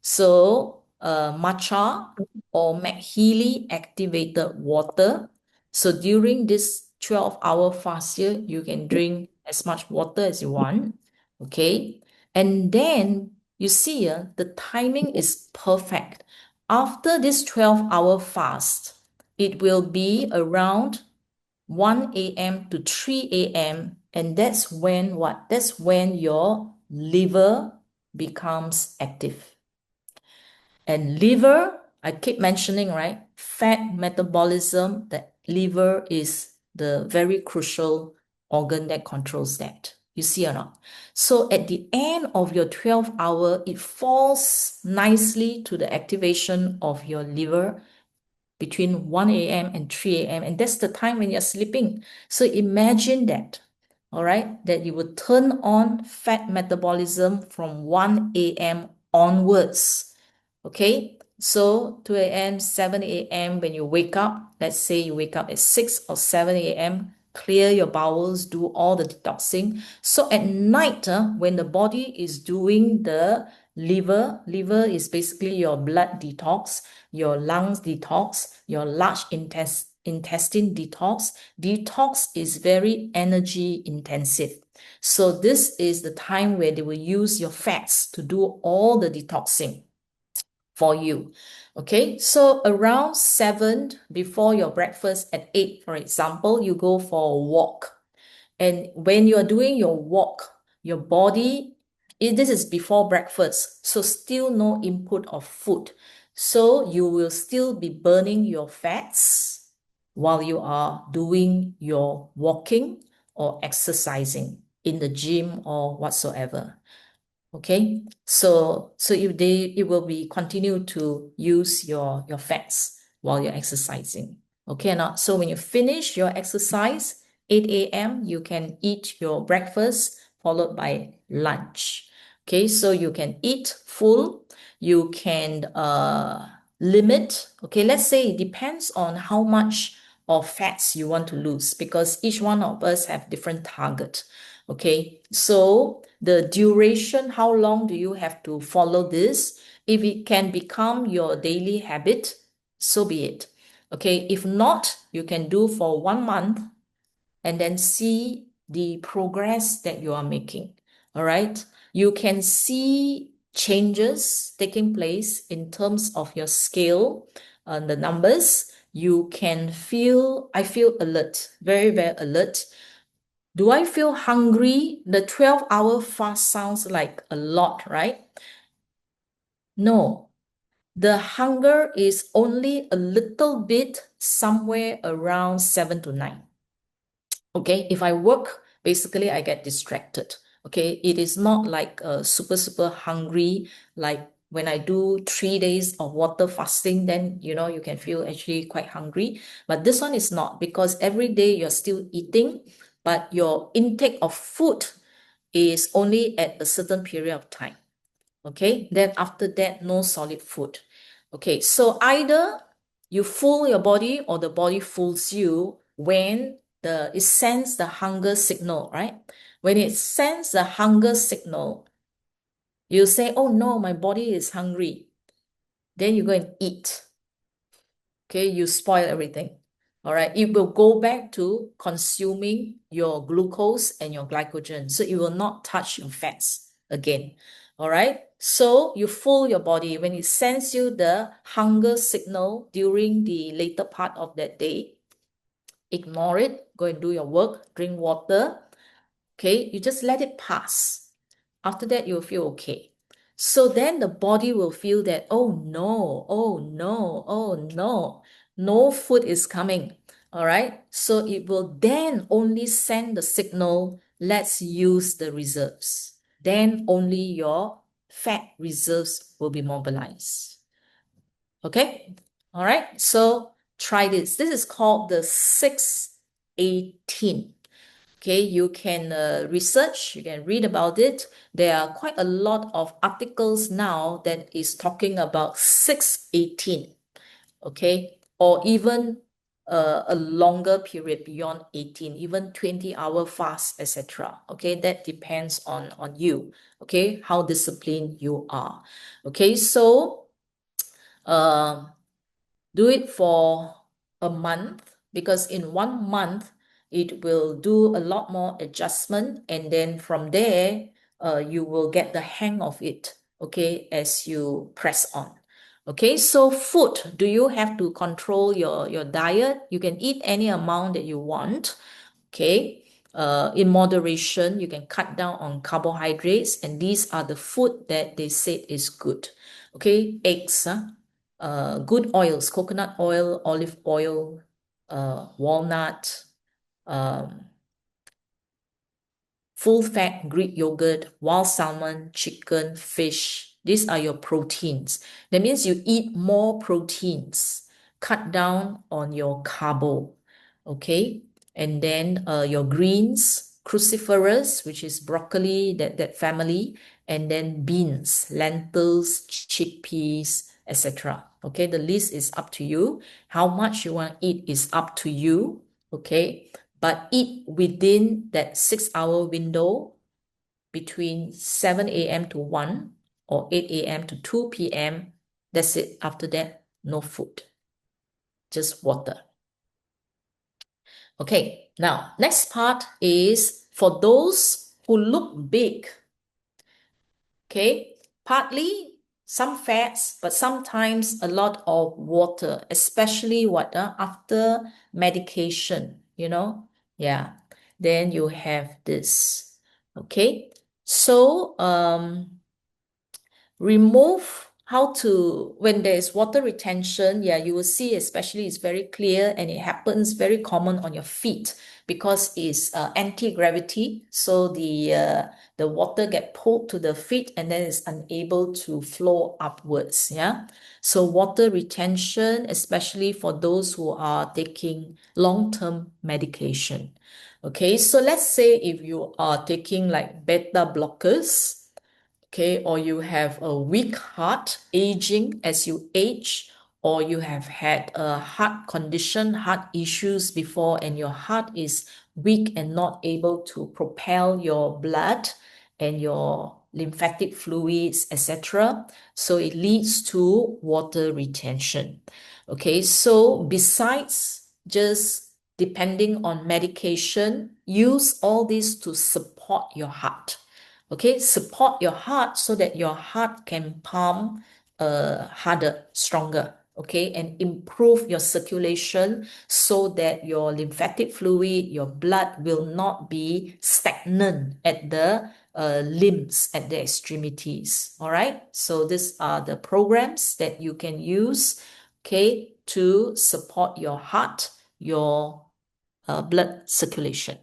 So matcha or MagHealy activated water. So during this 12-hour fast here, you can drink as much water as you want. Okay. And then you see the timing is perfect. After this 12-hour fast, it will be around 1 a.m. to 3 a.m. And that's when what? That's when your liver becomes active. And liver, I keep mentioning, right? Fat metabolism, the liver is the very crucial organ that controls that. You see or not? So at the end of your 12-hour, it falls nicely to the activation of your liver between 1 a.m. and 3 a.m. And that's the time when you're sleeping. So imagine that, all right, that you would turn on fat metabolism from 1 a.m. onwards. Okay, so 2 a.m., 7 a.m. when you wake up, let's say you wake up at 6 or 7 a.m., clear your bowels, do all the detoxing. So at night, when the body is doing the liver is basically your blood detox, your lungs detox, your large intestine detox. Detox is very energy intensive. So this is the time where they will use your fats to do all the detoxing for you. Okay, so around 7 before your breakfast at 8, for example, you go for a walk. And when you're doing your walk, your body, this is before breakfast, so still no input of food. So you will still be burning your fats while you are doing your walking or exercising in the gym or whatsoever. Okay, so it will be continue to use your fats while you're exercising. Okay, now, so when you finish your exercise, 8 a.m., you can eat your breakfast followed by lunch. Okay, so you can eat full, you can limit. Okay, let's say it depends on how much of fats you want to lose because each one of us have different target. Okay, so the duration, how long do you have to follow this? If it can become your daily habit, so be it. Okay, if not, you can do for 1 month and then see the progress that you are making. All right, you can see changes taking place in terms of your scale and the numbers. You can feel, I feel alert, very, very alert. Do I feel hungry? The 12-hour fast sounds like a lot, right? No, the hunger is only a little bit somewhere around 7 to 9. Okay, if I work, basically I get distracted. Okay, it is not like super, super hungry, like when I do 3 days of water fasting, then you can feel actually quite hungry. But this one is not because every day you're still eating, but your intake of food is only at a certain period of time. Okay, then after that, no solid food. Okay, so either you fool your body or the body fools you when it sends the hunger signal, right? When it sends the hunger signal, you say, oh no, my body is hungry. Then you go and eat. Okay, you spoil everything. All right, it will go back to consuming your glucose and your glycogen. So it will not touch your fats again. All right, so you fool your body when it sends you the hunger signal during the later part of that day. Ignore it, go and do your work, drink water. Okay, you just let it pass. After that, you'll feel okay. So then the body will feel that, oh no, oh no, oh no, no food is coming. All right. So it will then only send the signal, let's use the reserves. Then only your fat reserves will be mobilized. Okay. All right. So try this. This is called the 6-18. Okay, you can research, you can read about it. There are quite a lot of articles now that is talking about 6-18, okay, or even a longer period beyond 18, even 20-hour fast, etc. Okay, that depends on you, okay, how disciplined you are. Okay, so do it for a month because in 1 month it will do a lot more adjustment, and then from there you will get the hang of it, okay, as you press on. Okay, so food, do you have to control your diet? You can eat any amount that you want, okay. In moderation, you can cut down on carbohydrates, and these are the food that they said is good. Okay, eggs, good oils, coconut oil, olive oil, walnut, um, full fat Greek yogurt, wild salmon, chicken, fish. These are your proteins. That means you eat more proteins. Cut down on your carbo. Okay. And then your greens, cruciferous, which is broccoli, that family, and then beans, lentils, chickpeas, etc. Okay, the list is up to you. How much you want to eat is up to you. Okay, but eat within that 6-hour window between 7 a.m. to 1 or 8 a.m. to 2 p.m. That's it. After that, no food, just water. Okay, now next part is for those who look big. Okay, partly some fats, but sometimes a lot of water, especially after medication, yeah. Then you have this. Okay, so remove how to, when there's water retention, yeah, you will see, especially it's very clear and it happens very common on your feet because it's anti-gravity. So the water get pulled to the feet and then it's unable to flow upwards. Yeah. So water retention, especially for those who are taking long-term medication. Okay, so let's say if you are taking like beta blockers, okay, or you have a weak heart, aging as you age, or you have had a heart condition, heart issues before, and your heart is weak and not able to propel your blood and your lymphatic fluids, etc. So it leads to water retention. Okay, so besides just depending on medication, use all this to support your heart. Okay, support your heart so that your heart can pump harder, stronger. Okay, and improve your circulation so that your lymphatic fluid, your blood will not be stagnant at the limbs, at the extremities. All right, so these are the programs that you can use, okay, to support your heart, your blood circulation.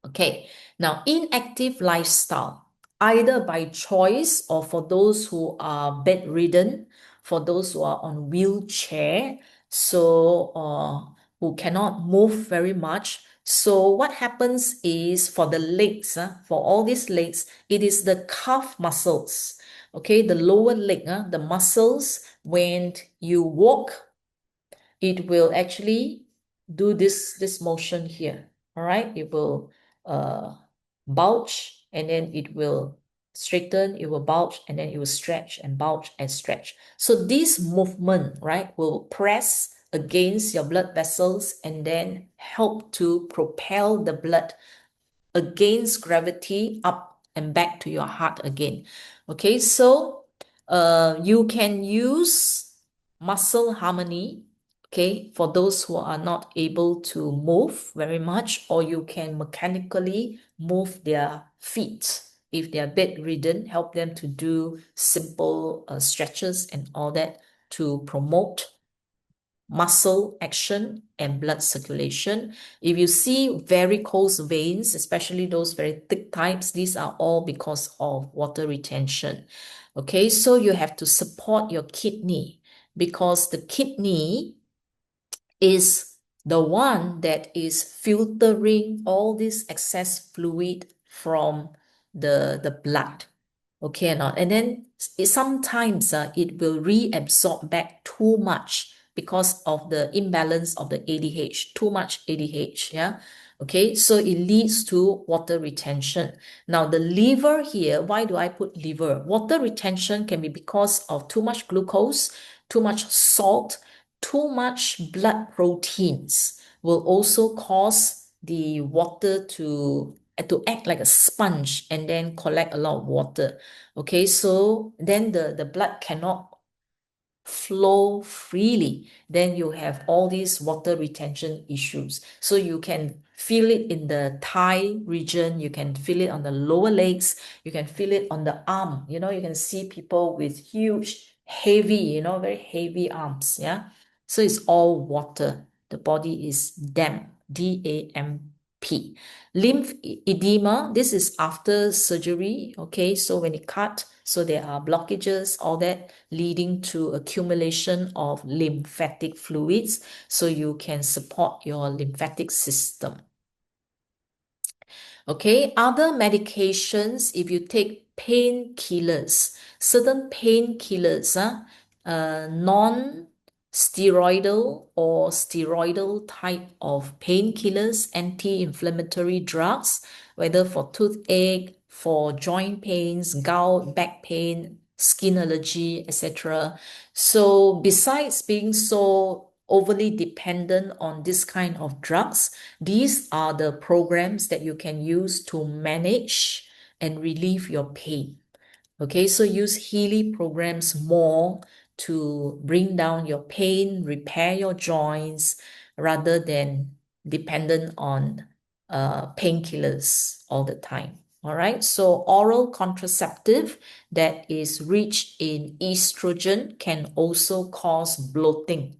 Okay, now inactive lifestyle, either by choice or for those who are bedridden, for those who are on wheelchair, so who cannot move very much. So what happens is for the legs, for all these legs, it is the calf muscles, okay, the lower leg, the muscles, when you walk, it will actually do this motion here. All right, it will uh, bulge and then it will straighten, it will bulge and then it will stretch and bulge and stretch. So this movement, right, will press against your blood vessels and then help to propel the blood against gravity up and back to your heart again. Okay, so you can use muscle harmony, okay, for those who are not able to move very much, or you can mechanically move their feet. If they are bedridden, help them to do simple stretches and all that to promote muscle action and blood circulation. If you see varicose veins, especially those very thick types, these are all because of water retention. Okay, so you have to support your kidney because the kidney is the one that is filtering all this excess fluid from the blood. Okay or not? And then sometimes it will reabsorb back too much because of the imbalance of the ADH, too much ADH, yeah? Okay, so it leads to water retention. Now, the liver here, why do I put liver? Water retention can be because of too much glucose, too much salt, too much blood proteins will also cause the water to act like a sponge and then collect a lot of water. Okay, so then the blood cannot flow freely. Then you have all these water retention issues. So you can feel it in the thigh region, you can feel it on the lower legs, you can feel it on the arm. You know, you can see people with huge, heavy, very heavy arms. Yeah. So it's all water. The body is damp, DAMP. Lymph edema, this is after surgery. Okay, so when it cut, so there are blockages, all that leading to accumulation of lymphatic fluids, so you can support your lymphatic system. Okay, other medications, if you take painkillers, certain painkillers, non-steroidal or steroidal type of painkillers, anti-inflammatory drugs, whether for toothache, for joint pains, gout, back pain, skin allergy, etc. So besides being so overly dependent on this kind of drugs, these are the programs that you can use to manage and relieve your pain. Okay, so use Healy programs more to bring down your pain, repair your joints, rather than dependent on painkillers all the time. All right, so oral contraceptive that is rich in estrogen can also cause bloating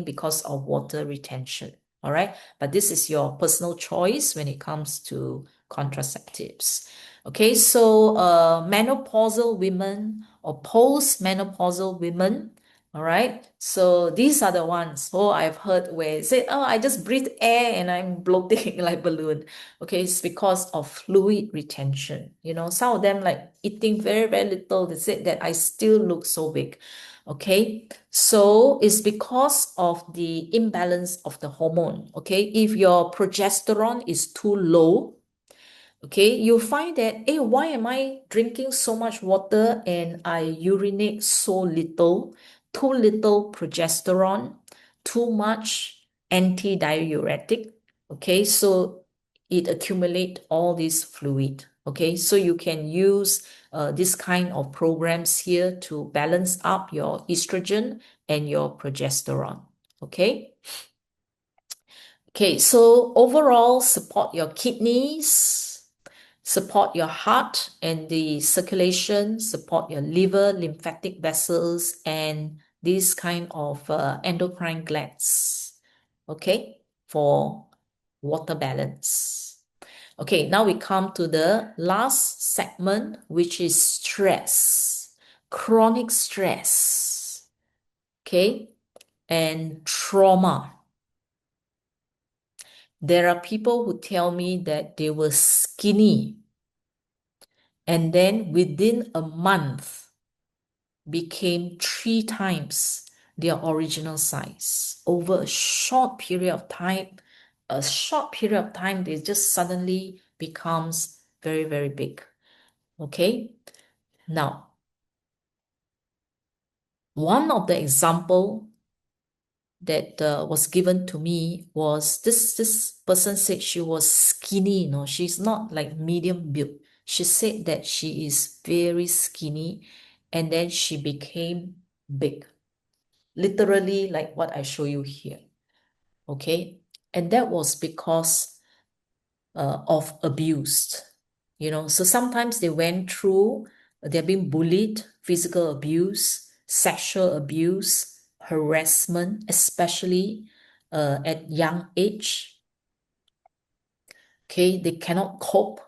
because of water retention. All right, but this is your personal choice when it comes to contraceptives. Okay, so menopausal women or post-menopausal women, all right, so these are the ones, I've heard where it say, I just breathe air and I'm bloating like balloon. Okay, it's because of fluid retention. Some of them like eating very, very little. They said that I still look so big. Okay, so it's because of the imbalance of the hormone. Okay, if your progesterone is too low, okay, you'll find that, hey, why am I drinking so much water and I urinate so little? Too little progesterone, too much antidiuretic. Okay, so it accumulate all this fluid. Okay, so you can use this kind of programs here to balance up your estrogen and your progesterone. Okay. Okay, so overall, support your kidneys, support your heart and the circulation, support your liver, lymphatic vessels, and these kind of endocrine glands, okay, for water balance. Okay, now we come to the last segment, which is stress, chronic stress, okay, and trauma. There are people who tell me that they were skinny and then within a month became 3 times their original size. Over a short period of time, they just suddenly becomes very, very big. Okay. Now, one of the example that was given to me was this person said she was skinny, she's not like medium build. She said that she is very skinny and then she became big, literally like what I show you here. Okay, and that was because of abused. So sometimes they went through, they're being bullied, physical abuse, sexual abuse, harassment, especially at young age. Okay, they cannot cope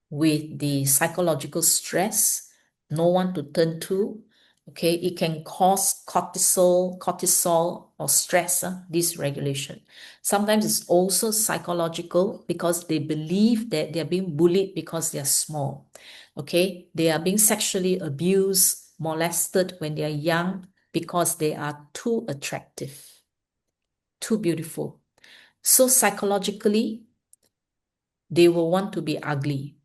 with the psychological stress, no one to turn to. Okay, it can cause cortisol or stress dysregulation. Sometimes it's also psychological because they believe that they're being bullied because they're small. Okay, they are being sexually abused, molested when they are young because they are too attractive, too beautiful. So psychologically, they will want to be ugly.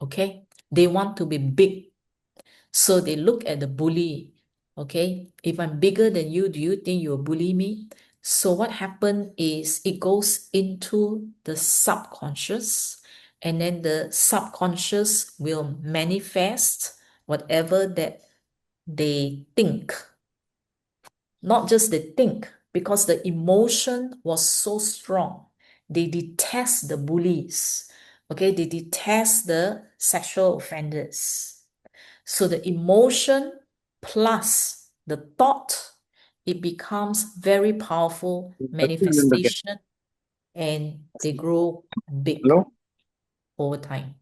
Okay, they want to be big. So they look at the bully. Okay, if I'm bigger than you, do you think you'll bully me? So what happened is it goes into the subconscious, and then the subconscious will manifest whatever that they think. Not just they think, because the emotion was so strong. They detest the bullies. Okay, they detest the sexual offenders. So the emotion plus the thought, it becomes very powerful manifestation and they grow big over time.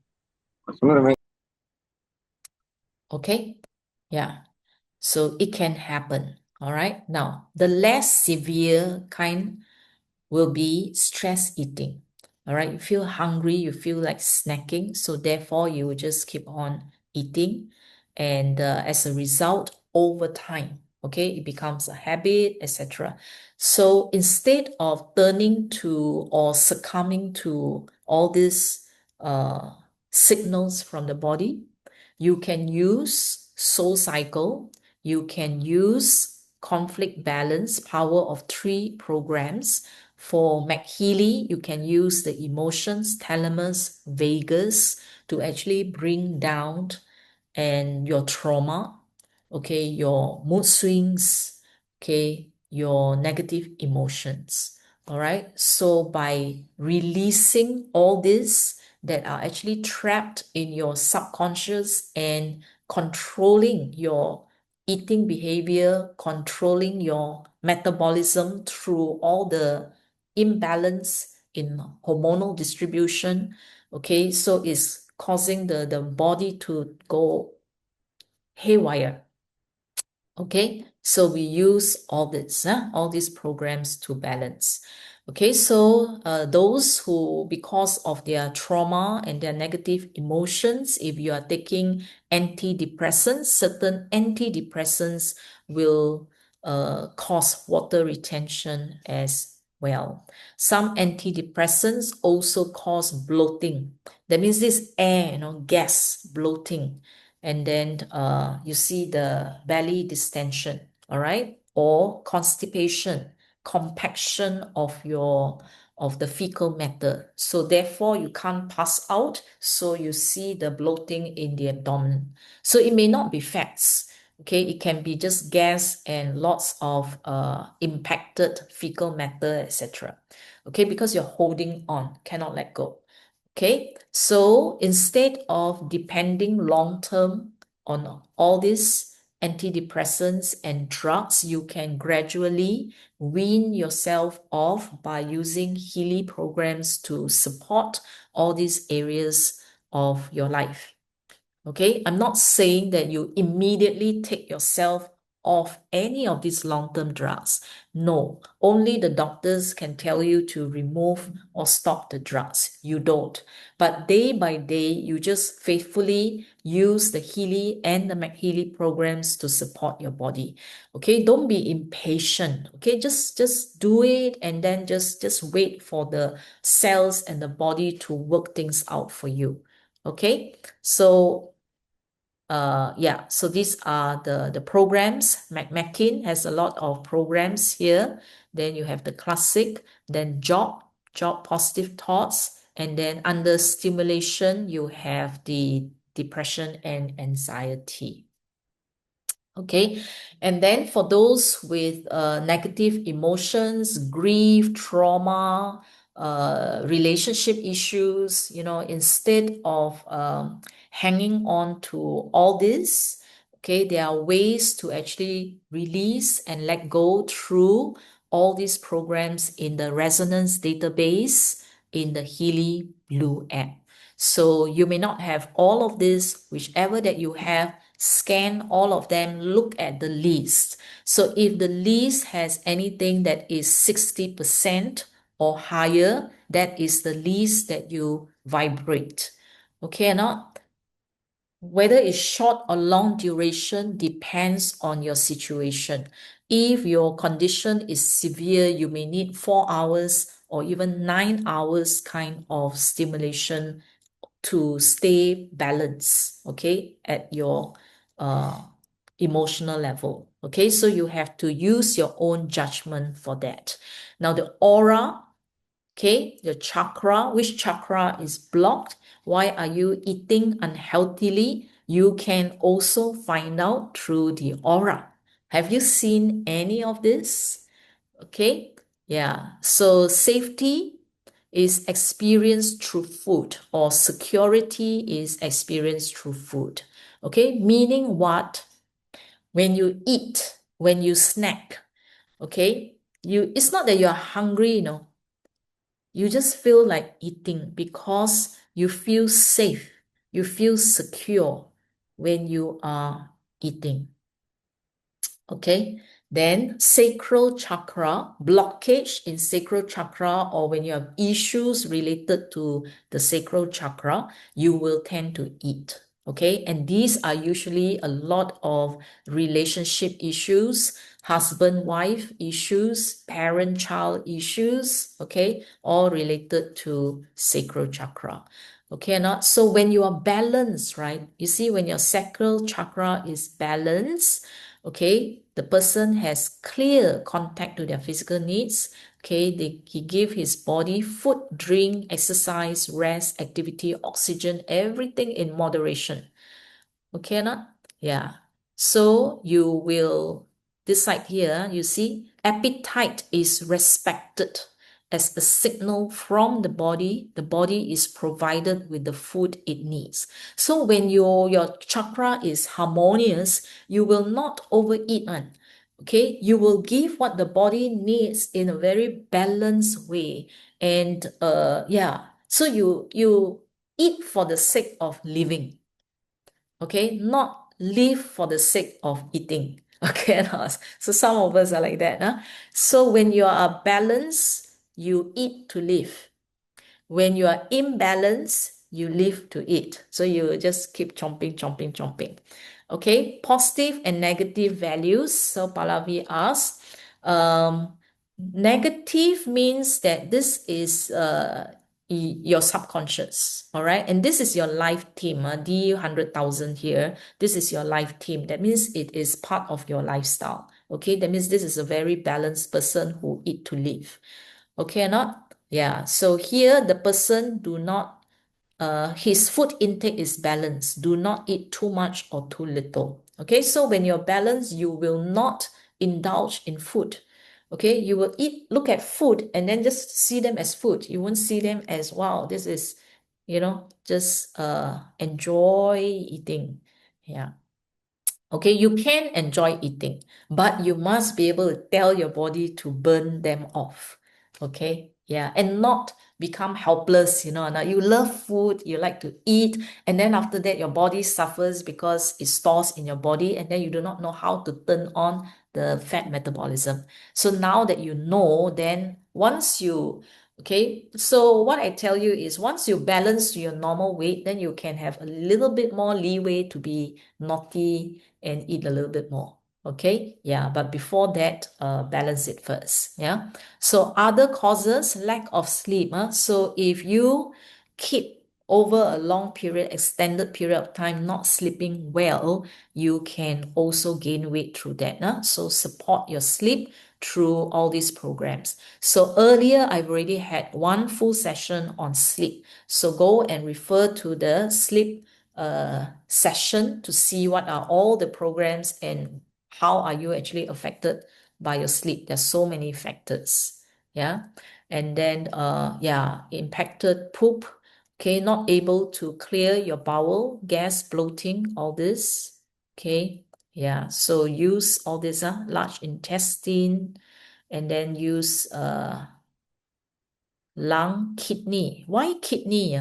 Okay? Yeah. So it can happen. All right. Now, the less severe kind will be stress eating. All right. You feel hungry, you feel like snacking. So therefore, you will just keep on eating. And as a result, over time, okay, it becomes a habit, etc. So instead of turning to or succumbing to all these signals from the body, you can use soul cycle, you can use conflict balance, power of 3 programs. For MagHealy, you can use the emotions, thalamus, vagus to actually bring down and your trauma, okay, your mood swings, okay, your negative emotions. All right. So by releasing all this that are actually trapped in your subconscious and controlling your eating behavior, controlling your metabolism through all the imbalance in hormonal distribution. Okay. So it's causing the body to go haywire. Okay, so we use all these programs to balance. Okay, so those who, because of their trauma and their negative emotions, if you are taking antidepressants, certain antidepressants will cause water retention as well. Some antidepressants also cause bloating. That means this air, gas bloating, and then you see the belly distension, all right, or constipation, compaction of the fecal matter. So therefore you can't pass out, so you see the bloating in the abdomen. So it may not be fats. Okay, it can be just gas and lots of impacted fecal matter, etc. Okay, because you're holding on, cannot let go. Okay, so instead of depending long term on all these antidepressants and drugs, you can gradually wean yourself off by using Healy programs to support all these areas of your life. Okay, I'm not saying that you immediately take yourself off any of these long-term drugs. No, only the doctors can tell you to remove or stop the drugs. You don't. But day by day, you just faithfully use the Healy and the MagHealy programs to support your body. Okay, don't be impatient. Okay, just do it and then just wait for the cells and the body to work things out for you. Okay, so yeah, so these are the programs. McKin has a lot of programs here. Then you have the classic, then job positive thoughts, and then under stimulation, you have the depression and anxiety. Okay, and then for those with negative emotions, grief, trauma, relationship issues, instead of hanging on to all this, okay, there are ways to actually release and let go through all these programs in the resonance database in the Healy Blue app. So you may not have all of this, whichever that you have, scan all of them, look at the list. So if the list has anything that is 60% or higher, that is the list that you vibrate. Okay or not? Whether it's short or long duration depends on your situation. If your condition is severe, you may need 4 hours or even 9 hours kind of stimulation to stay balanced, okay, at your uh, emotional level. Okay, so you have to use your own judgment for that. Now, the aura, okay, the chakra, which chakra is blocked? Why are you eating unhealthily? You can also find out through the aura. Have you seen any of this? Okay, yeah. So safety is experienced through food, or security is experienced through food. Okay, meaning what? When you eat, when you snack, okay, it's not that you're hungry, you just feel like eating because you feel safe, you feel secure when you are eating. Okay, then sacral chakra, blockage in sacral chakra, or when you have issues related to the sacral chakra, you will tend to eat. Okay, and these are usually a lot of relationship issues, husband-wife issues, parent-child issues, okay, all related to sacral chakra. Okay, or not? So when you are balanced, right? You see, when your sacral chakra is balanced, okay, the person has clear contact to their physical needs. Okay, he give his body food, drink, exercise, rest, activity, oxygen, everything in moderation. Okay, or not? Yeah. So you will decide here, you see, appetite is respected. as a signal from the body is provided with the food it needs. So when your chakra is harmonious, you will not overeat one. Okay, you will give what the body needs in a very balanced way. And yeah, so you eat for the sake of living. Okay, not live for the sake of eating. Okay, so some of us are like that. Huh? So when you are balanced, you eat to live. When you are imbalanced, you live to eat. So you just keep chomping, chomping, chomping. Okay, positive and negative values. So Pallavi asks, negative means that this is your subconscious, all right? And this is your life team, D100,000 here. This is your life team. That means it is part of your lifestyle. Okay, that means this is a very balanced person who eat to live. Okay or not? Yeah. So here the person do not his food intake is balanced. Do not eat too much or too little. Okay, so when you're balanced, you will not indulge in food. Okay, you will eat, look at food and then just see them as food. You won't see them as, wow, this is, just enjoy eating. Yeah. Okay, you can enjoy eating, but you must be able to tell your body to burn them off. Okay, yeah, and not become helpless. Now you love food, you like to eat, and then after that, your body suffers because it stores in your body, and then you do not know how to turn on the fat metabolism. So now that you know, then once you Okay, so what I tell you is once you balance to your normal weight, then you can have a little bit more leeway to be naughty and eat a little bit more. Okay, yeah, but before that, balance it first. Yeah. So other causes, lack of sleep. So if you keep over a long period, extended period of time, not sleeping well, you can also gain weight through that. So support your sleep through all these programs. So earlier, I've already had one full session on sleep. So go and refer to the sleep session to see what are all the programs and how are you actually affected by your sleep. There's so many factors. Yeah. And then, yeah, impacted poop. Okay, not able to clear your bowel, gas, bloating, all this. Okay. Yeah, so use all this, large intestine, and then use lung, kidney. Why kidney?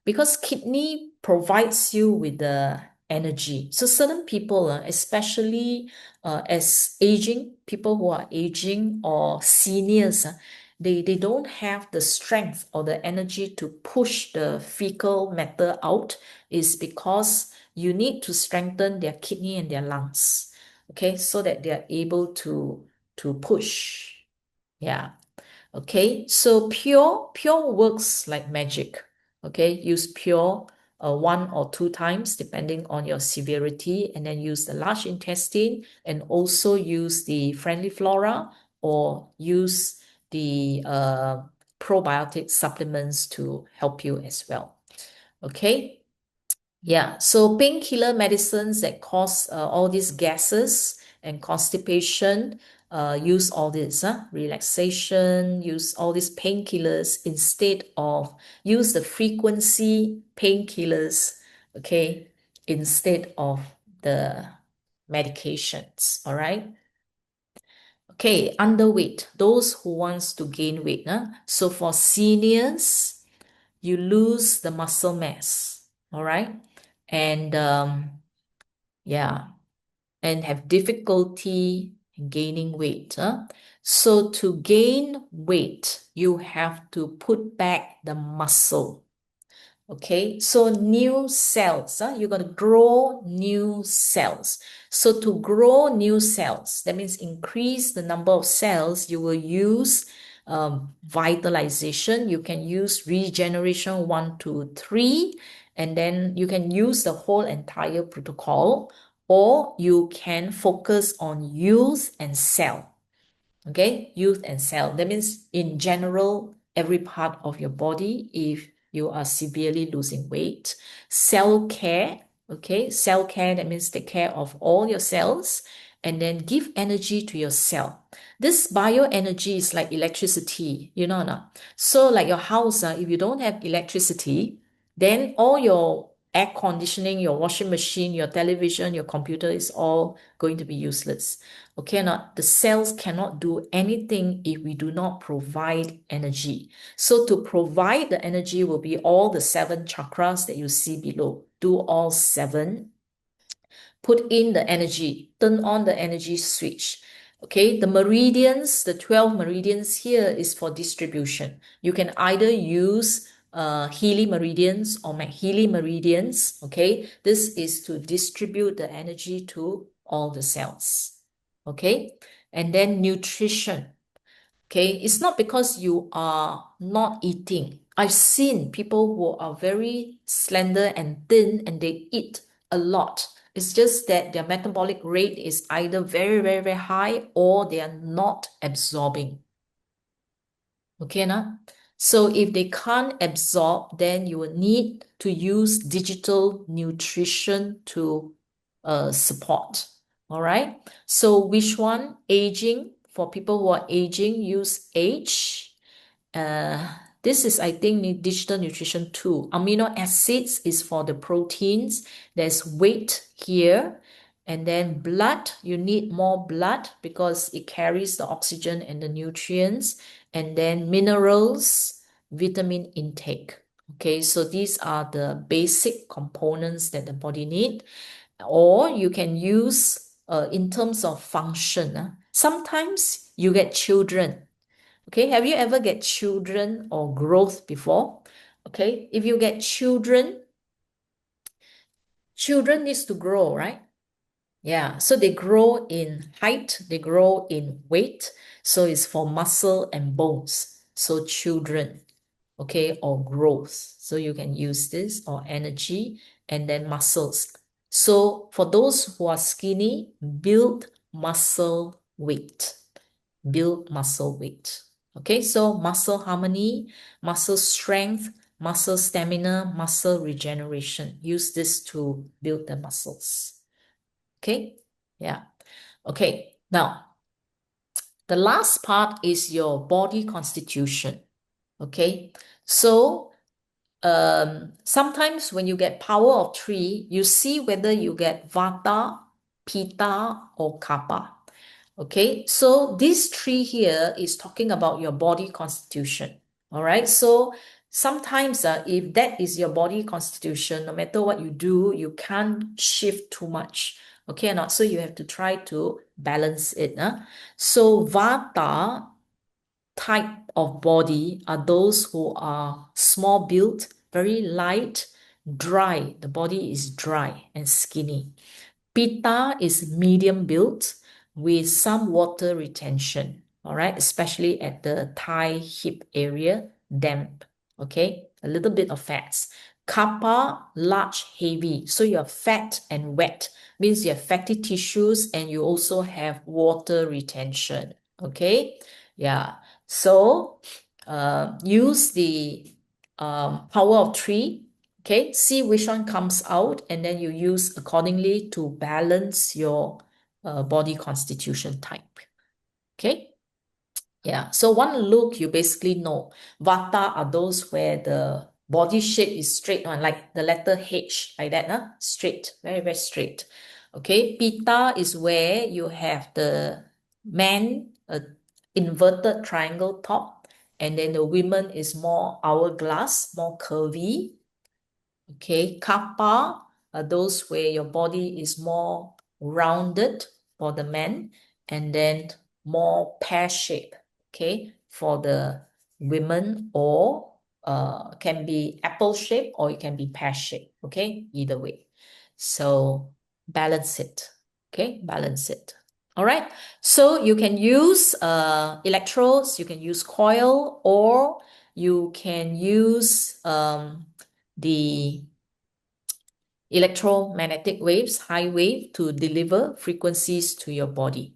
Because kidney provides you with the energy. So certain people, especially as people who are aging or seniors, they don't have the strength or the energy to push the fecal matter out, is because you need to strengthen their kidney and their lungs, okay, so that they are able to push. Yeah. Okay, so pure works like magic. Okay, use pure one or two times depending on your severity, and then use the large intestine, and also use the friendly flora, or use the probiotic supplements to help you as well. Okay. Yeah, so painkiller medicines that cause all these gases and constipation, use all this, relaxation, use all these painkillers instead of use the frequency painkillers, okay, instead of the medications, all right? Okay, underweight, those who wants to gain weight. So for seniors, you lose the muscle mass, all right? And yeah, and have difficulty gaining weight. So to gain weight, you have to put back the muscle. Okay, so new cells, you're going to grow new cells. So to grow new cells, that means increase the number of cells, you will use vitalization. You can use regeneration 1, 2, 3, and then you can use the whole entire protocol, or you can focus on youth and cell. Okay, youth and cell. That means in general, every part of your body, if you are severely losing weight. Cell care, okay, cell care, that means take care of all your cells. and then give energy to your cell. This bioenergy is like electricity, you know or not? So like your house, if you don't have electricity, then all your air conditioning, your washing machine, your television, your computer is all going to be useless. Okay, or not? The cells cannot do anything if we do not provide energy. So to provide the energy will be all the 7 chakras that you see below. Do all 7. Put in the energy, turn on the energy switch. Okay, the meridians, the 12 meridians here is for distribution. You can either use Healy meridians or MagHealy meridians. Okay, this is to distribute the energy to all the cells. Okay, and then nutrition. Okay, it's not because you are not eating. I've seen people who are very slender and thin and they eat a lot. It's just that their metabolic rate is either very, very, very high or they are not absorbing. Okay, na? So if they can't absorb, then you will need to use digital nutrition to support. All right. So which one? Aging. For people who are aging, use H. This is, I think, digital nutrition too. Amino acids is for the proteins. There's weight here. And then blood, you need more blood because it carries the oxygen and the nutrients. And then minerals, vitamin intake. Okay, so these are the basic components that the body need. Or you can use in terms of function. Sometimes you get children. Okay, have you ever get children or growth before? Okay, if you get children, children needs to grow, right? Yeah, so they grow in height, they grow in weight. So it's for muscle and bones. So children, okay, or growth. So you can use this or energy and then muscles. So for those who are skinny, build muscle weight. Build muscle weight. Okay, so muscle harmony, muscle strength, muscle stamina, muscle regeneration. Use this to build the muscles. Okay, yeah. Okay, now the last part is your body constitution. Okay, so sometimes when you get power of 3, you see whether you get Vata, Pitta, or Kapha. Okay, so this tree here is talking about your body constitution. All right, so sometimes if that is your body constitution, no matter what you do, you can't shift too much. Okay, or not? So you have to try to balance it. So Vata type of body are those who are small built, very light, dry. The body is dry and skinny. Pitta is medium built with some water retention, all right, especially at the thigh hip area, damp, okay, a little bit of fats. Kapha, large, heavy. So you're fat and wet, means you have fatty tissues and you also have water retention, okay? Yeah, so use the power of 3. Okay, see which one comes out and then you use accordingly to balance your body constitution type. Okay, yeah. So one look, you basically know. Vata are those where the body shape is straight one, like the letter H, like that, huh? Straight, very, very straight. Okay, Pitta is where you have the man, inverted triangle top, and then the women is more hourglass, more curvy. Okay, kappa are those where your body is more rounded for the men and then more pear shape, okay, for the women, or can be apple shape or it can be pear shape, okay, either way. So balance it, okay, balance it. All right, so you can use electrodes, you can use coil, or you can use the electromagnetic waves, high wave, to deliver frequencies to your body.